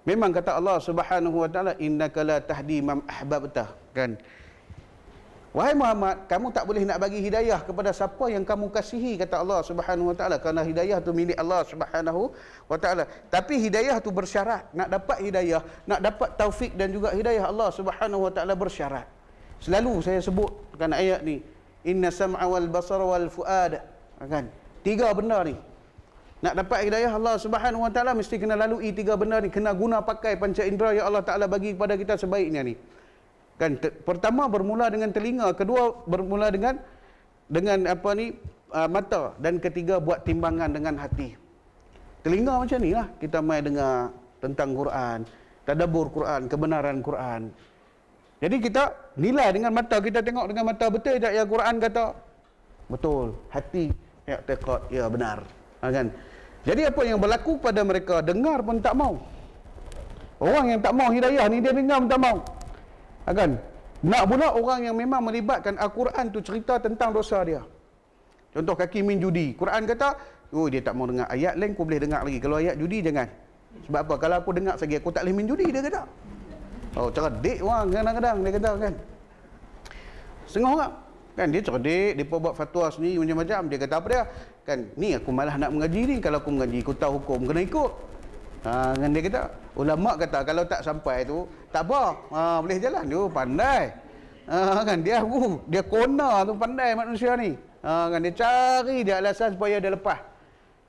memang kata Allah Subhanahu wa taala, innaka la tahdi man ahbabta, kan? Wahai Muhammad, kamu tak boleh nak bagi hidayah kepada siapa yang kamu kasihi, kata Allah Subhanahu wa taala, kerana hidayah tu milik Allah Subhanahu wa taala. Tapi hidayah tu bersyarat. Nak dapat hidayah, nak dapat taufik dan juga hidayah, Allah Subhanahu wa taala bersyarat. Selalu saya sebutkan ayat ni, inna sam'a wal basara wal fuad, kan? Tiga benda ni. Nak dapat hidayah Allah Subhanahu wa taala mesti kena lalui tiga benda ni, kena guna pakai panca indera yang Allah Taala bagi kepada kita sebaiknya ni. Kan, pertama bermula dengan telinga, kedua bermula dengan apa ni, mata, dan ketiga buat timbangan dengan hati. Telinga macam ni lah, kita mai dengar tentang Quran, tadabbur Quran, kebenaran Quran. Jadi kita nilai dengan mata, kita tengok dengan mata, betul tak yang Quran kata? Betul. Hati i'tiqad, ya benar. Kan? Jadi apa yang berlaku pada mereka, dengar pun tak mau. Orang yang tak mau hidayah ni, dia dengar pun tak mau. Kan? Nak pula orang yang memang melibatkan Al-Quran tu cerita tentang dosa dia. Contoh kaki main judi. Quran kata, oh dia tak mau dengar. Ayat lain aku boleh dengar lagi. Kalau ayat judi jangan. Sebab apa? Kalau aku dengar lagi aku tak boleh main judi, dia kata. Oh, cerdik orang kadang-kadang dia kata, kan. Setengah orang kan dia cerdik, dia buat fatwa sendiri macam-macam. Dia kata apa dia? Kan ni aku malah nak mengaji ni. Kalau aku mengaji, aku tahu hukum kena ikut. Kan dia kata, ulama kata kalau tak sampai tu tak apa, boleh jalan. Dia pandai, kan dia kona tu, pandai manusia ni. Kan dia cari dia alasan supaya dia lepas.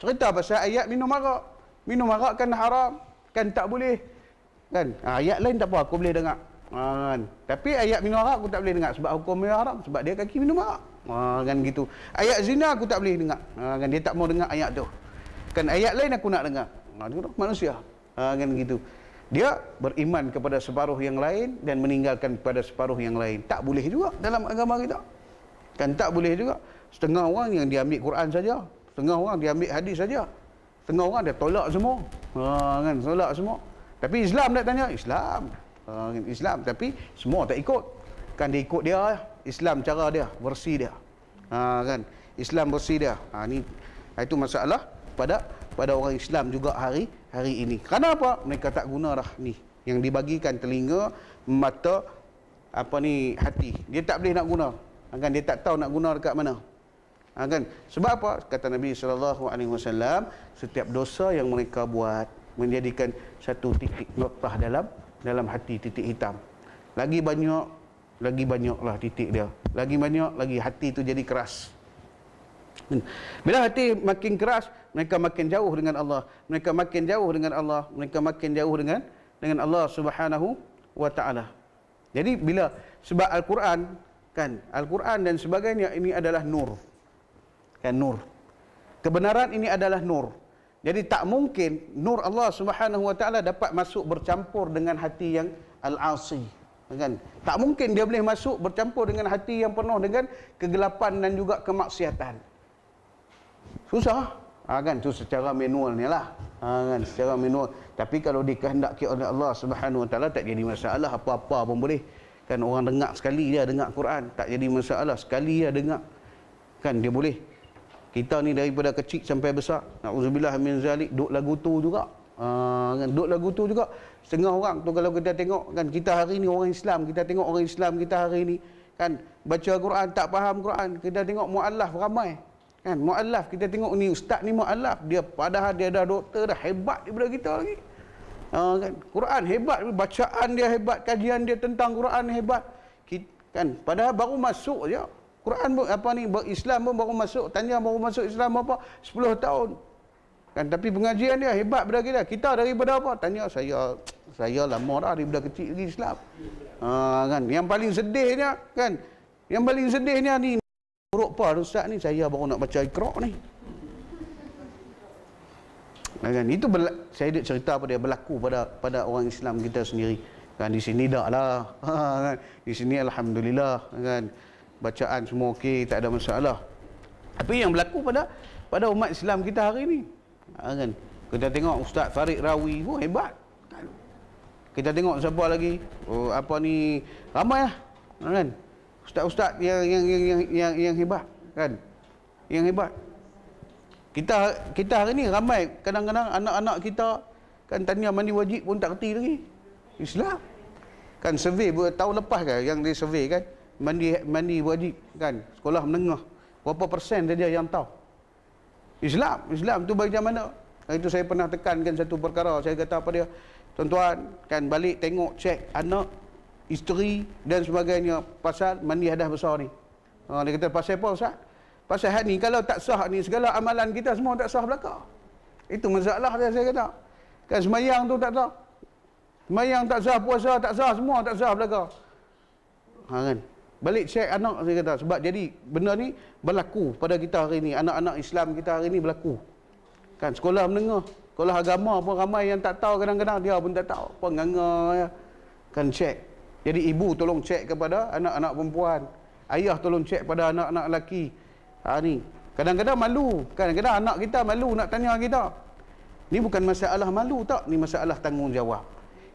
Cerita pasal ayat minum arak kan haram, kan tak boleh, kan ayat lain tak apa aku boleh dengar, kan. Tapi ayat minum arak aku tak boleh dengar sebab hukum dia haram, sebab dia kaki minum arak, kan gitu. Ayat zina aku tak boleh dengar, kan dia tak mau dengar ayat tu. Kan ayat lain aku nak dengar. Manusia, kan gitu. Dia beriman kepada separuh yang lain dan meninggalkan kepada separuh yang lain. Tak boleh juga dalam agama kita. Kan tak boleh juga. Setengah orang yang dia ambil Quran saja, setengah orang dia ambil hadis saja, setengah orang dia tolak semua. Kan tolak semua. Tapi Islam tak tanya, Islam tapi semua tak ikut. Kan dia ikut dia, Islam cara dia, versi dia. Kan Islam versi dia. Itu masalah pada orang Islam juga hari ini. Kerana apa? Mereka tak guna dah ni yang dibagikan telinga, mata, hati. Dia tak boleh nak guna. Kan dia tak tahu nak guna dekat mana. Kan sebab apa? Kata Nabi sallallahu alaihi wasallam, setiap dosa yang mereka buat menjadikan satu titik noktah dalam hati, titik hitam. Lagi banyaklah titik dia. Lagi banyak lagi hati itu jadi keras. Bila hati makin keras, mereka makin jauh dengan Allah. Mereka makin jauh dengan Allah. Mereka makin jauh dengan Allah Subhanahu wa taala. Jadi bila sebab Al-Quran, kan, Al-Quran dan sebagainya ini adalah nur. Kan nur. Kebenaran ini adalah nur. Jadi tak mungkin nur Allah Subhanahu wa taala dapat masuk bercampur dengan hati yang al-asi. Kan? Tak mungkin dia boleh masuk bercampur dengan hati yang penuh dengan kegelapan dan juga kemaksiatan. Susah, kan tu secara manual ni lah, kan secara manual. Tapi kalau dikehendaki oleh Allah Subhanahu wa taala tak jadi masalah, apa-apa pun boleh. Kan orang dengar sekali dia dengar Quran, tak jadi masalah, sekali dia dengar, kan dia boleh. Kita ni daripada kecil sampai besar, nauzubillah min zalik, duk lagu tu juga. Kan duk lagu tu juga. Setengah orang tu kalau kita tengok, kan kita hari ni orang Islam, kita tengok orang Islam kita hari ni, kan baca Quran tak faham Quran, kita tengok muallaf ramai. Kan muallaf kita tengok ni ustaz ni muallaf, dia padahal dia dah doktor dah, hebat daripada kita lagi. Kan Quran hebat, bacaan dia hebat, kajian dia tentang Quran hebat. Kan padahal baru masuk je. Quran Islam pun baru masuk, tanya baru masuk Islam apa 10 tahun. Kan tapi pengajian dia hebat daripada kita. Kita daripada apa? Tanya saya lama dah daripada kecil lagi Islam. Kan yang paling sedihnya, kan yang paling sedihnya ni buruk apa ustaz ni, saya baru nak baca Iqra ni. Kan itu saya nak cerita pada berlaku pada orang Islam kita sendiri. Kan di sini dak lah. Kan di sini alhamdulillah, kan bacaan semua okey, tak ada masalah. Tapi yang berlaku pada umat Islam kita hari ni, kan, kita tengok Ustaz Farid Rawi, hebat kan. Kita tengok siapa lagi, apa ni, ramai lah, kan, ustaz-ustaz yang hebat, kan, yang hebat. Kita hari ni ramai, kadang-kadang anak-anak kita kan tanya mandi wajib pun tak kerti lagi Islam. Kan survey tahun lepas kan yang dia survey kan, mandi wajib kan, sekolah menengah berapa persen saja yang tahu Islam tu macam mana. Itu saya pernah tekankan satu perkara, saya kata apa dia, tuan-tuan kan, balik tengok, cek anak, isteri dan sebagainya pasal mandi hadas besar ni. Dia kata pasal apa Ustaz? Pasal had ni kalau tak sah ni, segala amalan kita semua tak sah belaka. Itu masalah dia, saya kata. Kan semayang tu tak sah. Semayang tak sah, puasa tak sah, semua tak sah belaka. Kan? Balik cek anak, saya kata. Sebab jadi benda ni berlaku pada kita hari ni. Anak-anak Islam kita hari ni berlaku. Kan sekolah menengah, sekolah agama pun ramai yang tak tahu, kadang-kadang dia pun tak tahu. Apa nganga ya. Kan cek. Jadi ibu tolong cek kepada anak-anak perempuan. Ayah tolong cek pada anak-anak lelaki. Ni kadang-kadang malu, kadang-kadang anak kita malu nak tanya kita. Ni bukan masalah malu tak, ni masalah tanggungjawab.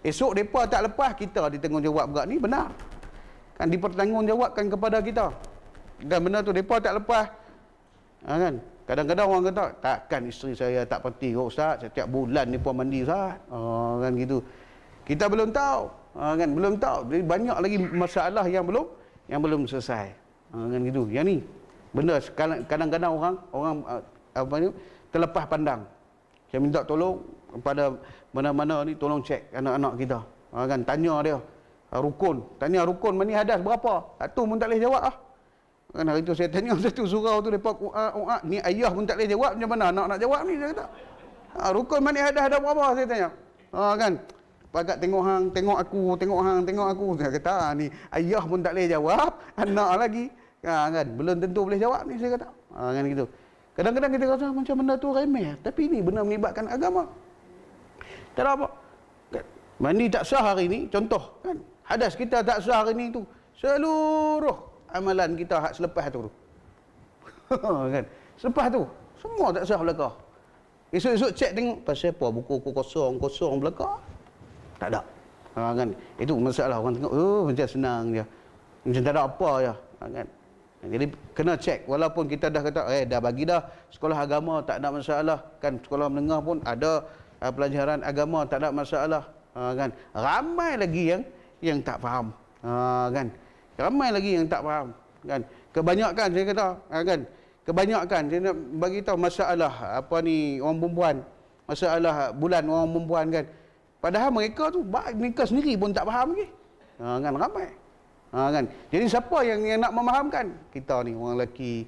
Esok depa tak lepas, kita ditanggungjawab juga, ni benar. Kan dipertanggungjawabkan kepada kita. Dan benda tu depa tak lepas. Kan? Kadang-kadang orang kata, takkan isteri saya tak peti kok Ustaz, setiap bulan depa mandi Ustaz. Kan gitu. Kita belum tahu. Kan belum tahu. Jadi banyak lagi masalah yang belum selesai. Kan gitu. Yang ni benda kadang-kadang orang apa ni terlepas pandang. Saya minta tolong kepada mana-mana ni, tolong cek anak-anak kita. Kan tanya dia tanya rukun mandi hadas berapa? Satu pun tak boleh jawab ah. Kan hari tu saya tanya satu surau tu, depa ni ayah pun tak boleh jawab, macam mana anak nak jawab ni, saya kata. Rukun mandi hadas ada berapa, saya tanya. Kan pakat tengok hang, tengok aku, saya kata ni ayah pun tak boleh jawab, anak lagi. Kan belum tentu boleh jawab ni, saya kata. Kan gitu. Kadang-kadang kita rasa macam benda tu remeh, tapi ni benar melibatkan agama. Tak ada apa. Mandi tak sah hari ni, contoh kan, hadas kita tak sah hari ni tu, seluruh amalan kita hak selepas tu. Kan? Selepas tu semua tak sah belaka. Esok-esok cek tengok pasal apa buku kosong belaka. Tak ada. Kan? Itu masalah orang tengok, macam senang je. Macam tak ada apa je. Kan? Jadi kena cek, walaupun kita dah kata dah bagi dah sekolah agama tak ada masalah, kan sekolah menengah pun ada pelajaran agama tak ada masalah. Kan ramai lagi yang tak faham. Kan ramai lagi yang tak faham. Kan kebanyakan saya kata, kan kebanyakan saya nak bagi tahu masalah apa ni orang perempuan, masalah bulan orang perempuan kan, padahal mereka sendiri pun tak faham lagi. Kan ramai. Kan jadi siapa yang nak memahamkan? Kita ni orang lelaki,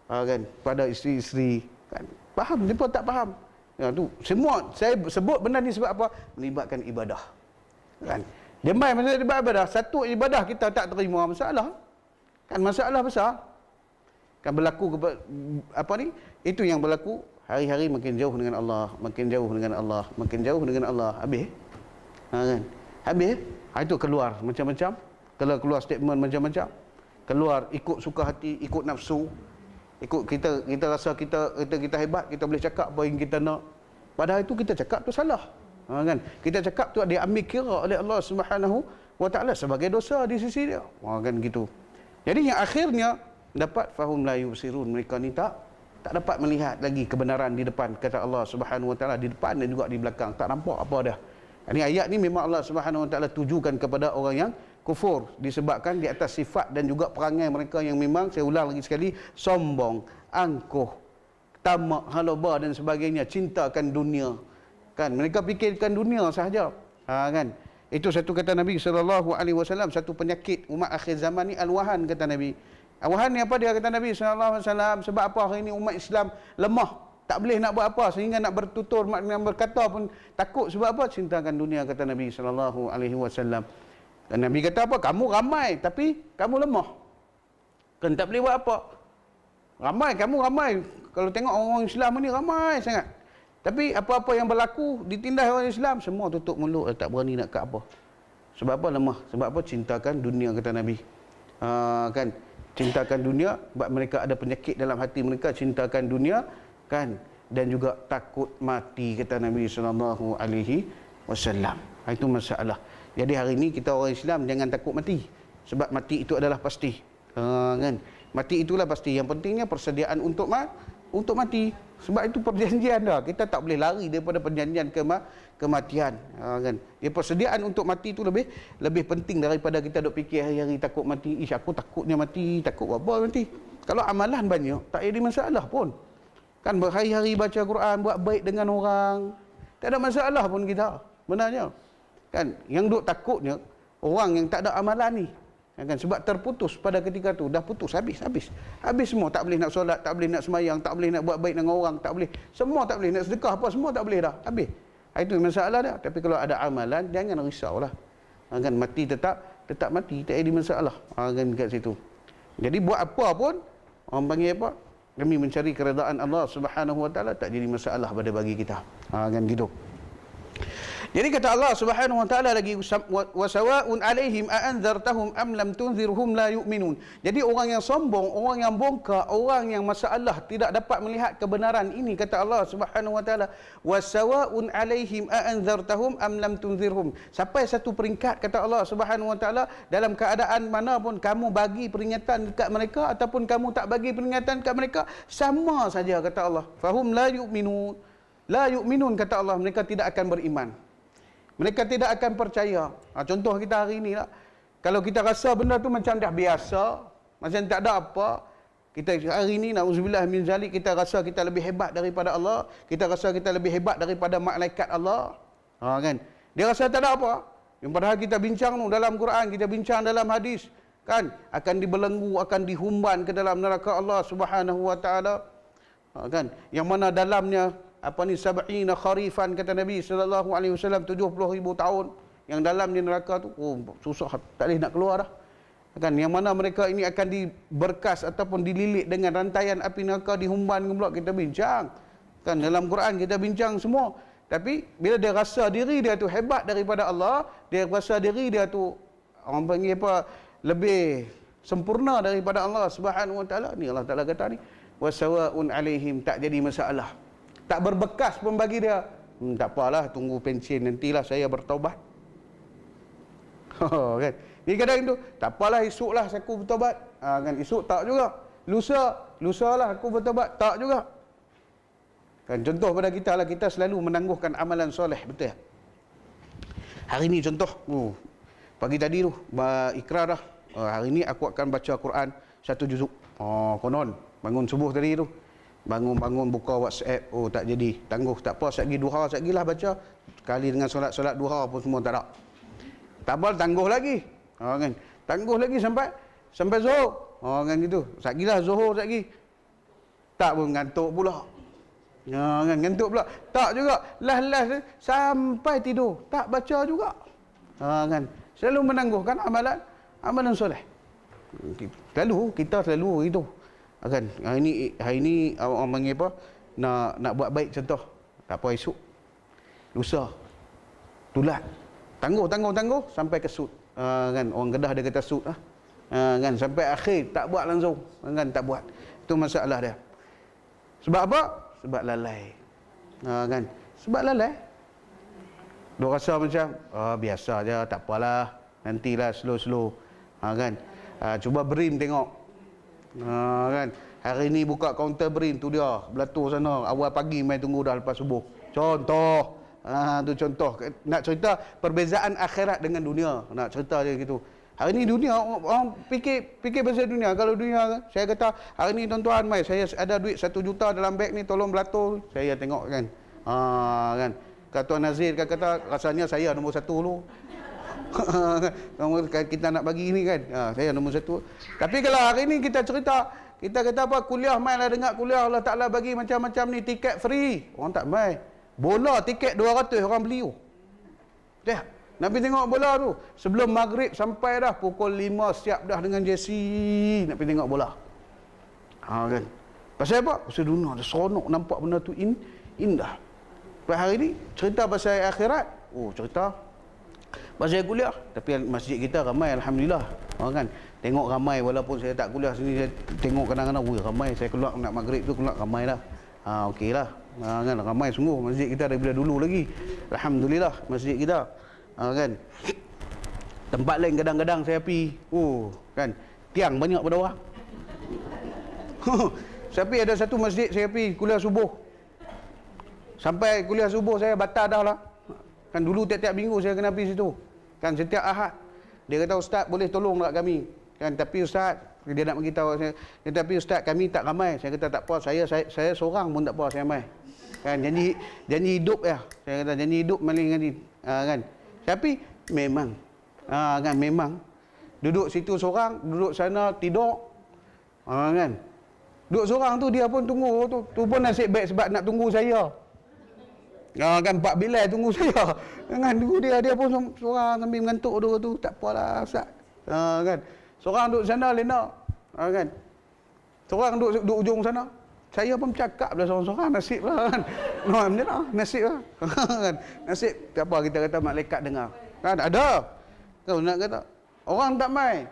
kan pada isteri-isteri kan faham, mereka tak faham. Tu semua saya sebut benda ni sebab apa? Melibatkan ibadah. Kan dia main masalah ibadah, satu ibadah kita tak terima, masalah. Kan masalah besar. Kan berlaku apa ni? Itu yang berlaku hari-hari, makin jauh dengan Allah, makin jauh dengan Allah, makin jauh dengan Allah. Habis. Kan habis. Itu keluar macam-macam. Kalau keluar statement macam-macam, keluar ikut suka hati, ikut nafsu, ikut kita rasa kita hebat, kita boleh cakap apa yang kita nak. Padahal itu kita cakap tu salah. Kan kita cakap tu dia ambil kira oleh Allah Subhanahu wa taala sebagai dosa di sisi dia. Kan gitu. Jadi yang akhirnya dapat fahum la yubsirun, mereka ni tak dapat melihat lagi kebenaran di depan, kata Allah Subhanahu wa taala, di depan dan juga di belakang, tak nampak apa dah. Ini ayat ni memang Allah Subhanahu wa taala tujukan kepada orang yang kufur, disebabkan di atas sifat dan juga perangai mereka yang memang, saya ulang lagi sekali, sombong, angkuh, tamak, halaba dan sebagainya, cintakan dunia. Kan mereka fikirkan dunia sahaja. Kan itu satu kata Nabi sallallahu alaihi wasallam, satu penyakit umat akhir zaman ni, al-wahan, kata Nabi. Al-wahan ni apa dia, kata Nabi sallallahu alaihi wasallam? Sebab apa hari ini umat Islam lemah, tak boleh nak buat apa, sehingga nak bertutur, nak berkata pun takut. Sebab apa? Cintakan dunia, kata Nabi sallallahu alaihi wasallam. Dan Nabi kata apa? Kamu ramai tapi kamu lemah. Kan tak boleh buat apa. Kamu ramai. Kalau tengok orang Islam ni ramai sangat. Tapi apa-apa yang berlaku ditindas orang Islam, semua tutup mulut, tak berani nak kat apa. Sebab apa? Lemah. Sebab apa? Cintakan dunia, kata Nabi. Kan Cintakan dunia, sebab mereka ada penyakit dalam hati mereka, cintakan dunia kan, dan juga takut mati, kata Nabi sallallahu alaihi wasallam. Itu masalah. Jadi hari ini kita orang Islam jangan takut mati, sebab mati itu adalah pasti. Kan? Mati itulah pasti. Yang pentingnya persediaan untuk mati. Sebab itu perjanjian dah. Kita tak boleh lari daripada perjanjian kematian. Kan? Ya, persediaan untuk mati itu lebih penting daripada kita duk fikir hari-hari takut mati. Aku takutnya mati, takut apa mati. Kalau amalan banyak, tak ada masalah pun. Kan berhari-hari baca Quran, buat baik dengan orang, tak ada masalah pun kita. Benarnya. Kan? Yang duk takutnya orang yang tak ada amalan ni. Kan, sebab terputus pada ketika tu, dah putus, habis semua. Tak boleh nak solat, tak boleh nak semayang, tak boleh nak buat baik dengan orang, tak boleh, semua tak boleh, nak sedekah apa semua tak boleh dah, habis. Itu masalah dah. Tapi kalau ada amalan, jangan risaulah. Kan, mati tetap mati, tak ada masalah. Kan kat situ. Jadi buat apa pun, orang panggil apa, demi mencari keredaan Allah Subhanahu Wa Taala, tak jadi masalah pada bagi kita. Kan gitu. Jadi kata Allah Subhanahu Wa Taala lagi, wasawaun alaihim aanzartahum am lam tunzirhum la yu'minun. Jadi orang yang sombong, orang yang bongkar, orang yang masalah tidak dapat melihat kebenaran ini, kata Allah Subhanahu Wa Taala, wasawaun alaihim aanzartahum am lam tunzirhum. Sampai satu peringkat, kata Allah Subhanahu Wa Taala, dalam keadaan mana pun kamu bagi peringatan dekat mereka ataupun kamu tak bagi peringatan dekat mereka, sama saja, kata Allah. Fahum la yu'minun. La yu'minun, kata Allah, mereka tidak akan beriman. Mereka tidak akan percaya. Contoh kita hari ini lah. Kalau kita rasa benda tu macam dah biasa, macam tak ada apa, kita hari ini, na'udzubillah min zalik, kita rasa kita lebih hebat daripada Allah, kita rasa kita lebih hebat daripada malaikat Allah. Kan? Dia rasa tak ada apa. Yang padahal kita bincang tu dalam Quran, kita bincang dalam hadis, kan? Akan dibelenggu, akan dihumban ke dalam neraka Allah Subhanahu Wa Taala. Kan? Yang mana dalamnya sab'ina kharifan, kata Nabi sallallahu alaihi wasallam, 70,000 tahun yang dalam di neraka tu, susah, tak boleh nak keluar dah. Kan, yang mana mereka ini akan diberkas ataupun dililit dengan rantaian api neraka, dihumban pula, kita bincang. Kan, dalam Quran kita bincang semua. Tapi bila dia rasa diri dia tu hebat daripada Allah, dia rasa diri dia tu, orang panggil apa, lebih sempurna daripada Allah Subhanahu Wa Taala, ni Allah Taala kata ni, wasawaun alaihim, tak jadi masalah. Tak berbekas pun bagi dia. Tak apalah, tunggu pension nantilah saya bertaubat. Kan? Ni kadang tu, tak apalah, esoklah aku bertaubat. Kan, esok tak juga. Lusalah aku bertaubat, tak juga. Kan, contoh pada kita lah, kita selalu menangguhkan amalan soleh, betul. Hari ni contoh, pagi tadi tu ikrar dah. Hari ni aku akan baca Quran 1 juzuk. Konon bangun subuh tadi tu, bangun buka WhatsApp, tak jadi, tangguh, tak apa, sekali duha, sekali lah baca, sekali dengan solat duha pun semua tak ada. Tabal tangguh lagi, kan, tangguh lagi sampai Zuhur, kan gitu, sekali lah Zuhur, sekali tak pun, ngantuk pula, kan, ngantuk pula, tak juga, last sampai tidur, tak baca juga, kan, selalu menangguhkan amalan soleh. Kita selalu itu. Kan, hari ini orang panggil apa, nak buat baik, contoh, tak apa, esok, lusa, tulat, tangguh sampai ke sud. Kan, orang Kedah dia kata sud lah. Kan, sampai akhir tak buat langsung, kan, tak buat. Itu masalah dia. Sebab apa? Sebab lalai. Kan, sebab lalai. Dia rasa macam biasa je, tak apalah, nantilah slow. Kan, cuba BRIM tengok. Kan, hari ni buka kaunter BRIM tu dia belatur sana, awal pagi main tunggu dah lepas subuh. Contoh, tu contoh. Nak cerita perbezaan akhirat dengan dunia, nak cerita je gitu. Hari ni dunia, orang fikir pasal dunia. Kalau dunia, saya kata hari ni tuan-tuan, mai saya ada duit 1 juta dalam beg ni, tolong belatur. Saya tengok kan, kan, kata Tuan Nazir kata rasanya saya nombor 1 dulu. Kita nak bagi ini kan, saya nombor 1. Tapi kalau hari ni kita cerita, kita kata apa, kuliah, mainlah dengar kuliah, Allah Ta'ala bagi macam-macam ni, tiket free, orang tak main. Bola tiket 200 orang beli. Dah, nak pergi tengok bola tu sebelum maghrib, sampai dah pukul 5 siap dah dengan jersey nak pergi tengok bola. Kan, pasal apa? Pasal dunia ada seronok, nampak benda tu indah. Pada hari ni cerita pasal akhirat, cerita pasal kuliah, tapi masjid kita ramai alhamdulillah, kan. Tengok ramai, walaupun saya tak kuliah sini, saya tengok kadang-kadang, wih ramai, saya keluar nak maghrib tu keluar ramai dah. Okey lah. Kan ramai sungguh masjid kita daripada dulu lagi. Alhamdulillah masjid kita. Kan. Tempat lain kadang-kadang saya pergi, kan tiang banyak pada orang. Saya pergi ada satu masjid, saya pergi kuliah subuh. Sampai kuliah subuh saya batal dah lah. Kan dulu tiap-tiap minggu saya kena pergi situ. Kan setiap Ahad. Dia kata, "Ustaz boleh tolong tak kami?" Kan, tapi Ustaz, dia nak beritahu saya, tapi Ustaz kami tak ramai. Saya kata tak apa, saya seorang pun tak apa, saya ramai. Kan janji hidup ya. Saya kata janji hidup maling kan. Kan. Tapi memang kan memang duduk situ seorang, duduk sana tidur. Kan. Duduk seorang tu dia pun tunggu tu pun nasib baik sebab nak tunggu saya. Kan 4 bilai tunggu saya. Kan tunggu dia pun seorang sambil mengantuk tu tak apalah Ustaz. Kan. Seorang duduk sana lena. Kan. Seorang duduk ujung sana. Saya pun bercakap dah seorang-seorang, nasib lah kan. Macam mana? Nasib lah. Kan. Nasib tak apa kita kata malaikat dengar. Kan ada. Kau nak kata orang tak mai.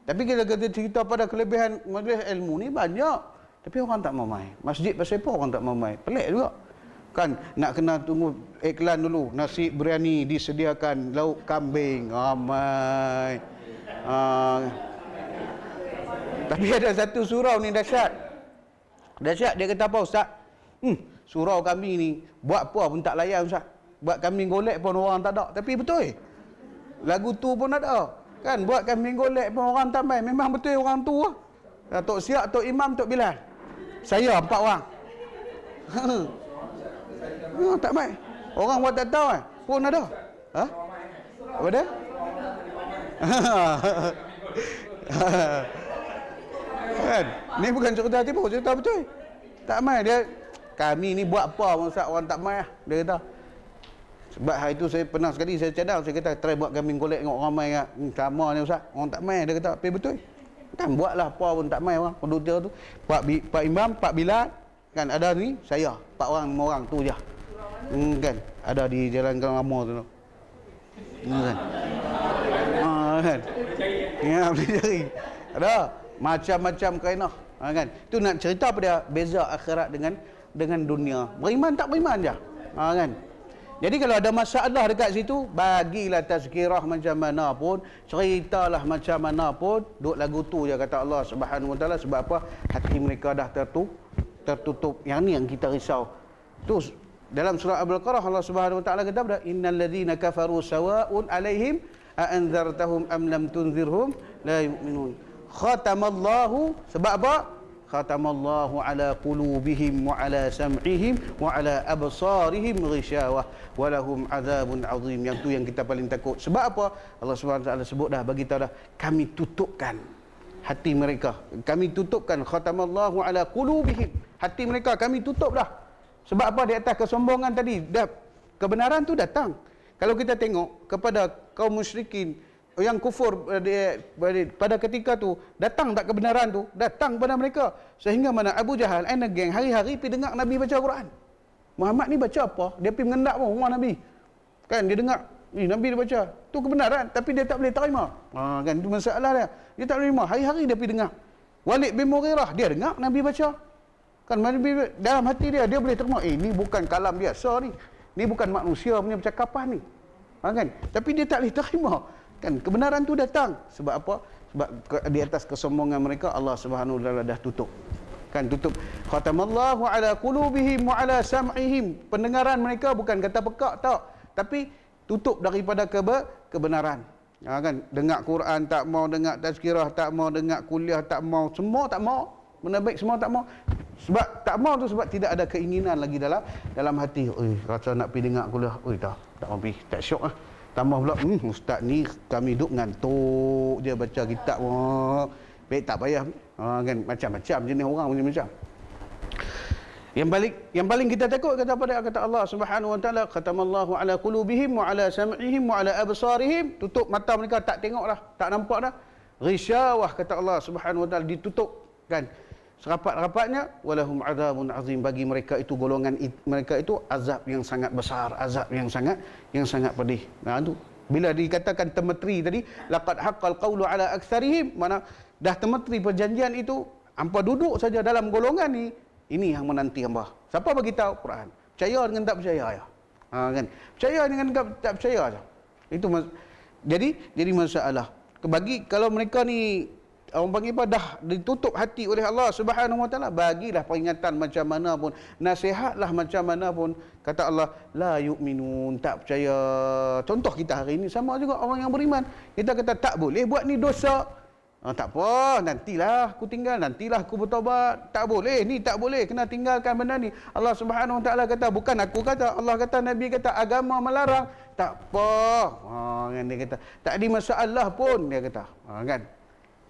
Tapi kita cerita pada kelebihan majlis ilmu ni banyak. Tapi orang tak mau mai. Masjid pasal apa orang tak mau mai? Pelik juga. Kan nak kena tunggu iklan dulu. Nasi biryani disediakan, lauk kambing ramai. Tapi ada satu surau ni dahsyat. Dahsyat dia kata apa Ustaz? Surau kami ni buat apa pun tak layan Ustaz. Buat kambing golek pun orang tak ada. Tapi betul. Lagu tu pun ada. Kan buat kambing golek pun orang tak main. Memang betul orang tu lah. Tok Siak, Tok Imam, Tok Bilal. Saya 4 orang. Tak main. Orang buat tak tahu kan? Pun ada. Apa dia? Kan? Ni bukan cerita tipu, cerita betul. Tak main dia. Kami ni buat apa Ustaz orang tak main lah. Dia kata. Sebab hari tu saya pernah sekali saya cadang, saya kata try buat kambing golek tengok orang main kan. Sama ni Ustaz, orang tak main. Dia kata, "Tapi betul." Kan buatlah apa pun tak main orang. Penduduk tu. Pak Imam, Pak Bilal, kan ada ni saya, 4 orang, 5 orang tu je. Kan ada di Jalan Gang Rama tu. Kan. Kan. Ya, boleh cari. Ada macam-macam kainah. Kan. Itu nak cerita pada beza akhirat dengan dunia. Beriman tak beriman je. Kan. Jadi kalau ada masalah dekat situ, bagilah tazkirah macam mana pun, ceritalah macam mana pun, duk lagu tu je kata Allah Subhanahu Wa Taala. Sebab apa? Hati mereka dah tertutup. Yang ni yang kita risau. Tu dalam surah Al-Baqarah Allah Subhanahu Wa Taala kata pada innal ladzina kafaru sawa'un 'alaihim a anzartahum am lam tunzirhum la yu'minun. Khatamallahu, sebab apa? Khatamallahu ala qulubihim wa ala sam'ihim wa ala absarihim ghishawah wa lahum adzabun azim. Yang tu yang kita paling takut. Sebab apa? Allah Subhanahu Wa Taala sebut dah, bagi tahu dah, kami tutupkan hati mereka. Kami tutupkan khatamallahu ala qulubihim. Hati mereka kami tutup dah. Sebab apa? Di atas kesombongan tadi, dah kebenaran tu datang. Kalau kita tengok kepada kaum musyrikin yang kufur pada ketika tu, datang tak kebenaran tu? Datang pada mereka. Sehingga mana Abu Jahal and the gang hari-hari pergi dengar Nabi baca Quran. Muhammad ni baca apa? Dia pergi mengendak pun rumah Nabi. Kan dia dengar, Nabi dia baca. Tu kebenaran, tapi dia tak boleh terima. Kan itu masalah dia. Dia tak boleh terima. Hari-hari dia pergi dengar. Walid bin Mughirah, dia dengar Nabi baca. Kan Nabi dalam hati dia boleh terima. Ni bukan kalam biasa ni. Ni bukan manusia punya percakapan ni. Kan? Tapi dia tak boleh terima. Kan kebenaran tu datang. Sebab apa? Sebab di atas kesombongan mereka Allah Subhanahu Wa Taala dah tutup. Kan tutup. Khatamallahu ala qulubihim wa ala sam'ihim. Pendengaran mereka bukan kata pekak tak, tapi tutup daripada kebenaran. Kan dengar Quran tak mau, dengar tazkirah tak mau, dengar kuliah tak mau, semua tak mau. Benda baik semua tak mau. Sebab tak mau tu sebab tidak ada keinginan lagi dalam hati. Rasa nak pergi dengar kuliah. Tak mau pergi. Tak syok lah. Tambah pula, ustaz ni kami duduk ngantuk je baca kitab. Baik tak payah. Kan macam-macam jenis orang macam-macam. Yang paling kita takut kata Allah Subhanahu Wa Taala, khatamallahu ala qulubihim wa ala sam'ihim wa ala absarihim. Tutup mata mereka, tak tengok dah, tak nampak dah. Ghishawah kata Allah Subhanahu Wa Taala, ditutup kan. Serapat-rapatnya walahum adzabun azim, bagi mereka itu golongan mereka itu azab yang sangat besar, azab yang sangat pedih. Nah tu Bila dikatakan temetri tadi, laqad haqqal qawlu ala aktsarihim, mana dah temetri perjanjian itu, hangpa duduk saja dalam golongan ni, ini yang menanti hamba. Siapa bagi tahu? Quran. Percaya dengan tak percaya ya. Kan? Percaya dengan tak percaya saja. Itu jadi masalah. Bagi kalau mereka ni orang panggil apa, dah ditutup hati oleh Allah Subhanahu Wa Taala, bagilah peringatan macam mana pun, nasihatlah macam mana pun, kata Allah la yu'minun, tak percaya. Contoh kita hari ini sama juga orang yang beriman, kita kata tak boleh buat ni dosa. Tak apa, nantilah aku tinggal, nantilah aku bertaubat. Tak boleh, ni tak boleh, kena tinggalkan benda ni. Allah Subhanahu Wa Taala kata, bukan aku kata, Allah kata, Nabi kata, agama melarang. Tak apa. Kan dia kata, tak ada masalah pun, dia kata. Kan?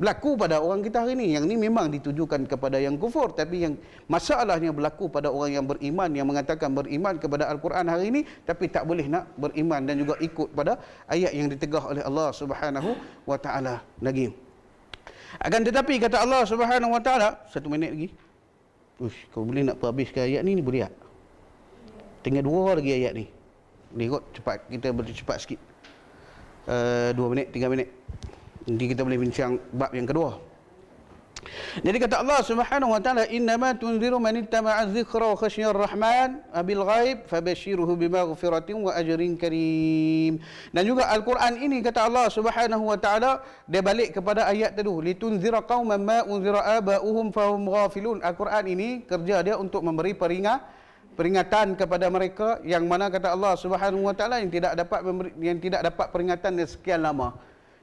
Berlaku pada orang kita hari ini. Yang ni memang ditujukan kepada yang kufur, tapi yang masalahnya berlaku pada orang yang beriman, yang mengatakan beriman kepada Al-Quran hari ini, tapi tak boleh nak beriman dan juga ikut pada ayat yang ditegah oleh Allah Subhanahu Wa Taala lagi. Akan tetapi kata Allah Subhanahu Wa Taala, 1 minit lagi. Kau boleh nak habiskan ayat ni boleh tak? Tinggal 2 lagi ayat ni. Ni kot cepat, kita bercepat sikit. 2 minit, 3 minit. Nanti kita boleh bincang bab yang kedua. Jadi kata Allah Subhanahu Wa Taala, innama tunziru man ittama'a dzikra wa khasyiya ar-rahman bil ghaib fabashshirhu bimaghfiratin wa ajrin karim. Dan juga Al-Quran ini kata Allah Subhanahu Wa Taala, dia balik kepada ayat tadi, litunzira qauman ma unzira aba'uhum fahum ghafilun. Al-Quran ini kerja dia untuk memberi peringatan kepada mereka yang mana kata Allah Subhanahu Wa Taala yang tidak dapat peringatan dari sekian lama.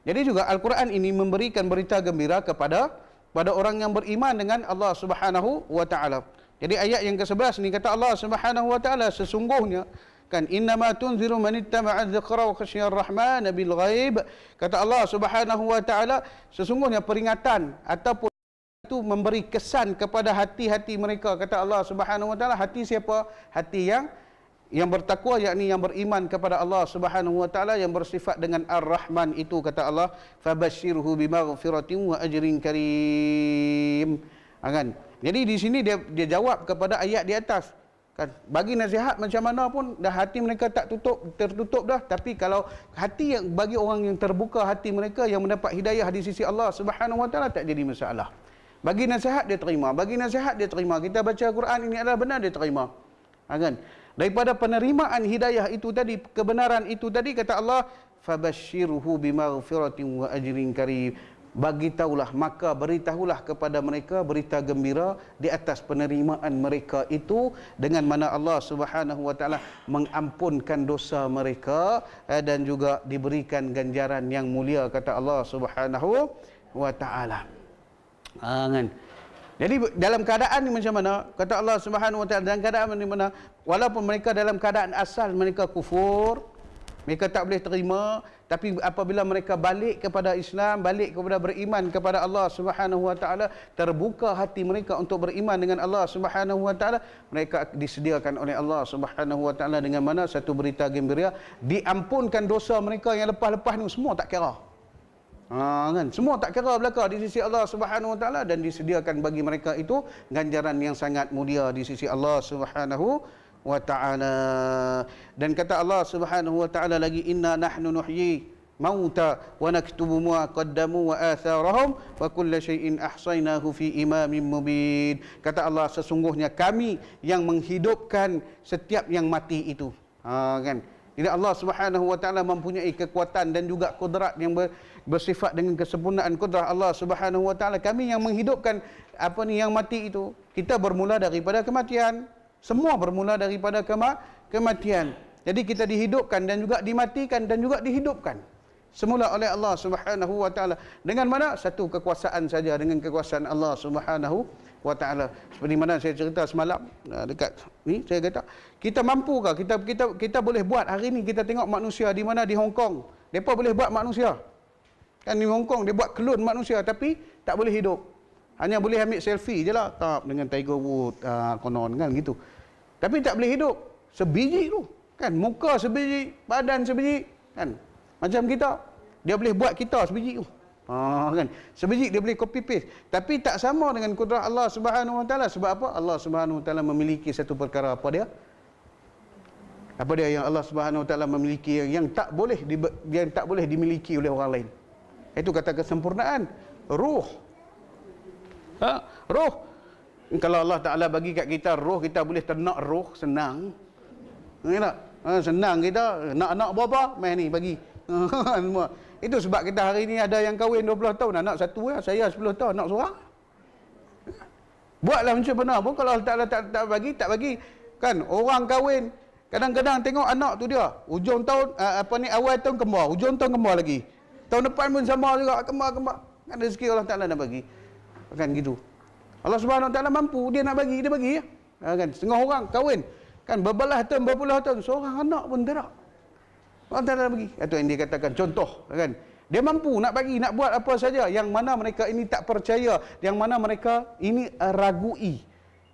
Jadi juga Al-Quran ini memberikan berita gembira kepada orang yang beriman dengan Allah Subhanahu Wa Taala. Jadi ayat yang ke-11 ni kata Allah Subhanahu Wa Taala, sesungguhnya kan innama tunziru man ittama'a dzikra wa khasyiya ar-rahman bil ghaib. Kata Allah Subhanahu Wa Taala, sesungguhnya peringatan ataupun itu memberi kesan kepada hati-hati mereka. Kata Allah Subhanahu Wa Taala, hati siapa? Hati yang bertakwa, yakni yang beriman kepada Allah Subhanahu Wa Taala, yang bersifat dengan Ar-Rahman itu, kata Allah, fabashshirhu bimaghfiratin wa ajrin karim. Kan? Jadi di sini dia jawab kepada ayat di atas. Kan? Bagi nasihat macam mana pun, dah hati mereka tertutup dah, tapi kalau hati yang bagi orang yang terbuka hati mereka, yang mendapat hidayah di sisi Allah Subhanahu Wa Taala, tak jadi masalah. Bagi nasihat dia terima, bagi nasihat dia terima. Kita baca Quran ini adalah benar, dia terima. Kan? Daripada penerimaan hidayah itu tadi, kebenaran itu tadi, kata Allah, fabashshirhu bimaghfiratin wa ajrin karim. Bagitahulah, maka beritahulah kepada mereka berita gembira di atas penerimaan mereka itu, dengan mana Allah Subhanahu Wa Taala mengampunkan dosa mereka dan juga diberikan ganjaran yang mulia, kata Allah Subhanahu Wa Taala. Kan? Jadi dalam keadaan ni macam mana? Kata Allah Subhanahu Wa Taala, dalam keadaan ni mana, walaupun mereka dalam keadaan asal mereka kufur, mereka tak boleh terima, tapi apabila mereka balik kepada Islam, balik kepada beriman kepada Allah Subhanahu Wa Taala, terbuka hati mereka untuk beriman dengan Allah Subhanahu Wa Taala, mereka disediakan oleh Allah Subhanahu Wa Taala dengan mana satu berita gembira, diampunkan dosa mereka yang lepas-lepas ni semua tak kira. Kan? Semua tak kira belaka di sisi Allah Subhanahu Wa Taala, dan disediakan bagi mereka itu ganjaran yang sangat mulia di sisi Allah Subhanahu Wa Taala. Dan kata Allah Subhanahu Wa Taala lagi, inna nahnu nuhyi mauta wa naktubu ma qaddamu wa atharahum wa kulla syai'in ahsaynahu fi imamin mubin. Kata Allah, sesungguhnya kami yang menghidupkan setiap yang mati itu. Kan? Jadi Allah Subhanahu Wa Taala mempunyai kekuatan dan juga kudrat yang bersifat dengan kesempurnaan kudrat Allah Subhanahu Wa Taala. Kami yang menghidupkan yang mati itu. Kita bermula daripada kematian. Semua bermula daripada kematian. Jadi kita dihidupkan dan juga dimatikan dan juga dihidupkan semula oleh Allah Subhanahu Wa Taala. Dengan mana? Satu kekuasaan saja, dengan kekuasaan Allah Subhanahu Wa Taala. Seperti mana saya cerita semalam dekat ni, saya kata, kita mampukah kita boleh buat hari ni, kita tengok manusia di mana di Hong Kong, depa boleh buat manusia. Kan di Hong Kong dia buat klon manusia tapi tak boleh hidup. Hanya boleh ambil selfie je lah dengan Tiger Woods konon kan gitu. Tapi tak boleh hidup. Sebiji tu kan, muka sebiji, badan sebiji kan. Macam kita, dia boleh buat kita sebiji tu. Kan? Sebiji dia boleh copy paste. Tapi tak sama dengan kudrat Allah Subhanahu Wa Taala. Sebab apa? Allah Subhanahu Wa Taala memiliki satu perkara, apa dia? Apa dia yang Allah Subhanahu Wa Taala memiliki yang tak boleh dimiliki oleh orang lain. Itu kata kesempurnaan ruh. Ruh. Kalau Allah Taala bagi kat kita roh, kita boleh ternak roh, senang. Tak? Senang kita nak berapa mai ni bagi. Itu sebab kita hari ni ada yang kahwin 20 tahun anak satu ya, saya 10 tahun anak seorang. Buatlah macam mana pun kalau Allah Taala tak bagi kan orang kahwin kadang-kadang tengok anak tu dia hujung tahun awal tahun kembar, hujung tahun kembar lagi. Tahun depan pun sama juga kembar. Kan rezeki Allah Taala nak bagi. Kan gitu. Allah Subhanahu Wa Taala mampu, dia nak bagi, dia bagi ya. Kan setengah orang kahwin kan berbelah tahun, berpuluh tahun, seorang anak pun tak ada. Allah Taala bagi. Itu yang dia katakan contoh kan. Dia mampu nak bagi, nak buat apa saja yang mana mereka ini tak percaya, yang mana mereka ini ragui.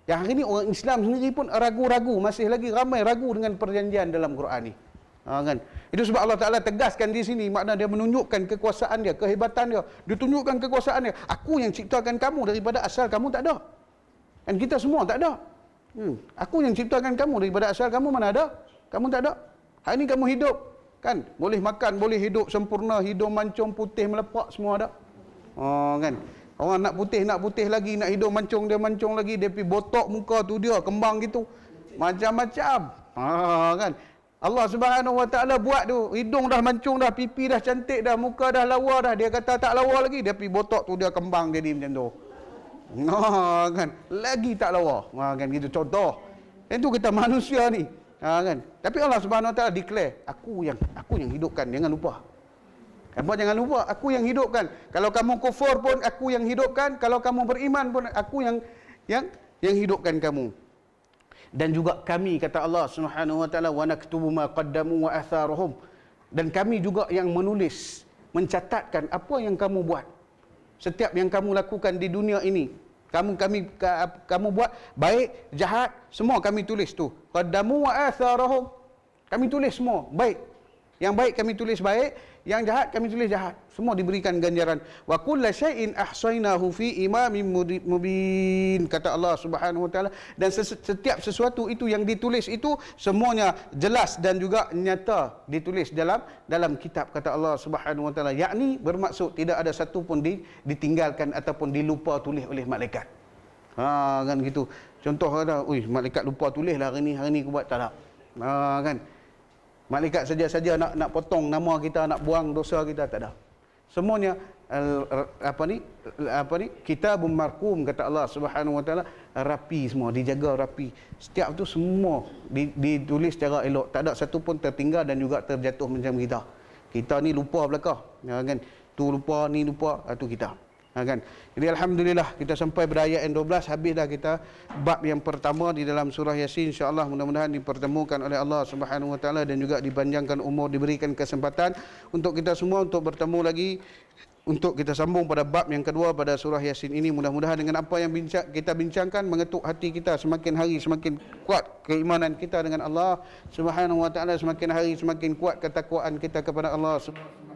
Yang hari ini orang Islam sendiri pun ragu-ragu, masih lagi ramai ragu dengan perjanjian dalam Quran ni. Kan? Itu sebab Allah Ta'ala tegaskan di sini, makna dia menunjukkan kekuasaan dia, kehebatan dia. Dia tunjukkan kekuasaan dia. Aku yang ciptakan kamu daripada asal kamu tak ada. Dan kita semua tak ada. Aku yang ciptakan kamu daripada asal kamu mana ada? Kamu tak ada. Hari ini kamu hidup. Kan? Boleh makan, boleh hidup sempurna, hidung mancung, putih, melepak, semua ada. Kan? Orang nak putih lagi, nak hidung mancung, dia mancung lagi, dia pergi botok muka tu dia, kembang gitu. Macam-macam. Kan? Allah Subhanahu Wa Taala buat tu, hidung dah mancung dah, pipi dah cantik dah, muka dah lawa dah, dia kata tak lawa lagi, dia pergi botok tu dia kembang jadi macam tu. Kan? Lagi tak lawa. Kan gitu contoh. Itu kita manusia ni. Kan? Tapi Allah Subhanahu Wa Taala declare, aku yang hidupkan, jangan lupa. Apa jangan lupa, aku yang hidupkan. Kalau kamu kufur pun aku yang hidupkan, kalau kamu beriman pun aku yang hidupkan kamu. Dan juga kami kata Allah Subhanahu Wa Taala wa naktubu ma qaddamu wa atharuhum. Dan kami juga yang menulis, mencatatkan apa yang kamu buat. Setiap yang kamu lakukan di dunia ini, kamu buat baik, jahat, semua kami tulis tu. Qaddamu wa atharuhum. Kami tulis semua baik. Yang baik kami tulis baik, yang jahat kami tulis jahat. Semua diberikan ganjaran. Wa kullu syai'in ahsaynahu fi imamin mubin, kata Allah Subhanahu Wa Taala. Dan setiap sesuatu itu yang ditulis itu semuanya jelas dan juga nyata ditulis dalam kitab, kata Allah Subhanahu Wa Taala. Yakni bermaksud tidak ada satu pun ditinggalkan ataupun dilupa tulis oleh malaikat. Kan gitu. Contoh kata, malaikat lupa tulis lah hari ni aku buat tak ada. Kan? Malaikat saja nak potong nama kita, nak buang dosa kita, tak ada. Semuanya kitabun marqum, kata Allah Subhanahu Wa Taala, rapi semua, dijaga rapi. Setiap tu semua ditulis secara elok, tak ada satu pun tertinggal dan juga terjatuh macam kita. Kita ni lupa belakang, kan? Tu lupa, ni lupa, tu kita. Kan? Jadi alhamdulillah kita sampai pada ayat yang 12, habis dah kita bab yang pertama di dalam surah Yasin. Insya-Allah mudah-mudahan dipertemukan oleh Allah Subhanahu Wa Taala dan juga dipanjangkan umur, diberikan kesempatan untuk kita semua untuk bertemu lagi, untuk kita sambung pada bab yang kedua pada surah Yasin ini. Mudah-mudahan dengan apa yang kita bincangkan mengetuk hati kita, semakin hari semakin kuat keimanan kita dengan Allah Subhanahu Wa Taala, semakin hari semakin kuat ketakwaan kita kepada Allah Subhanahu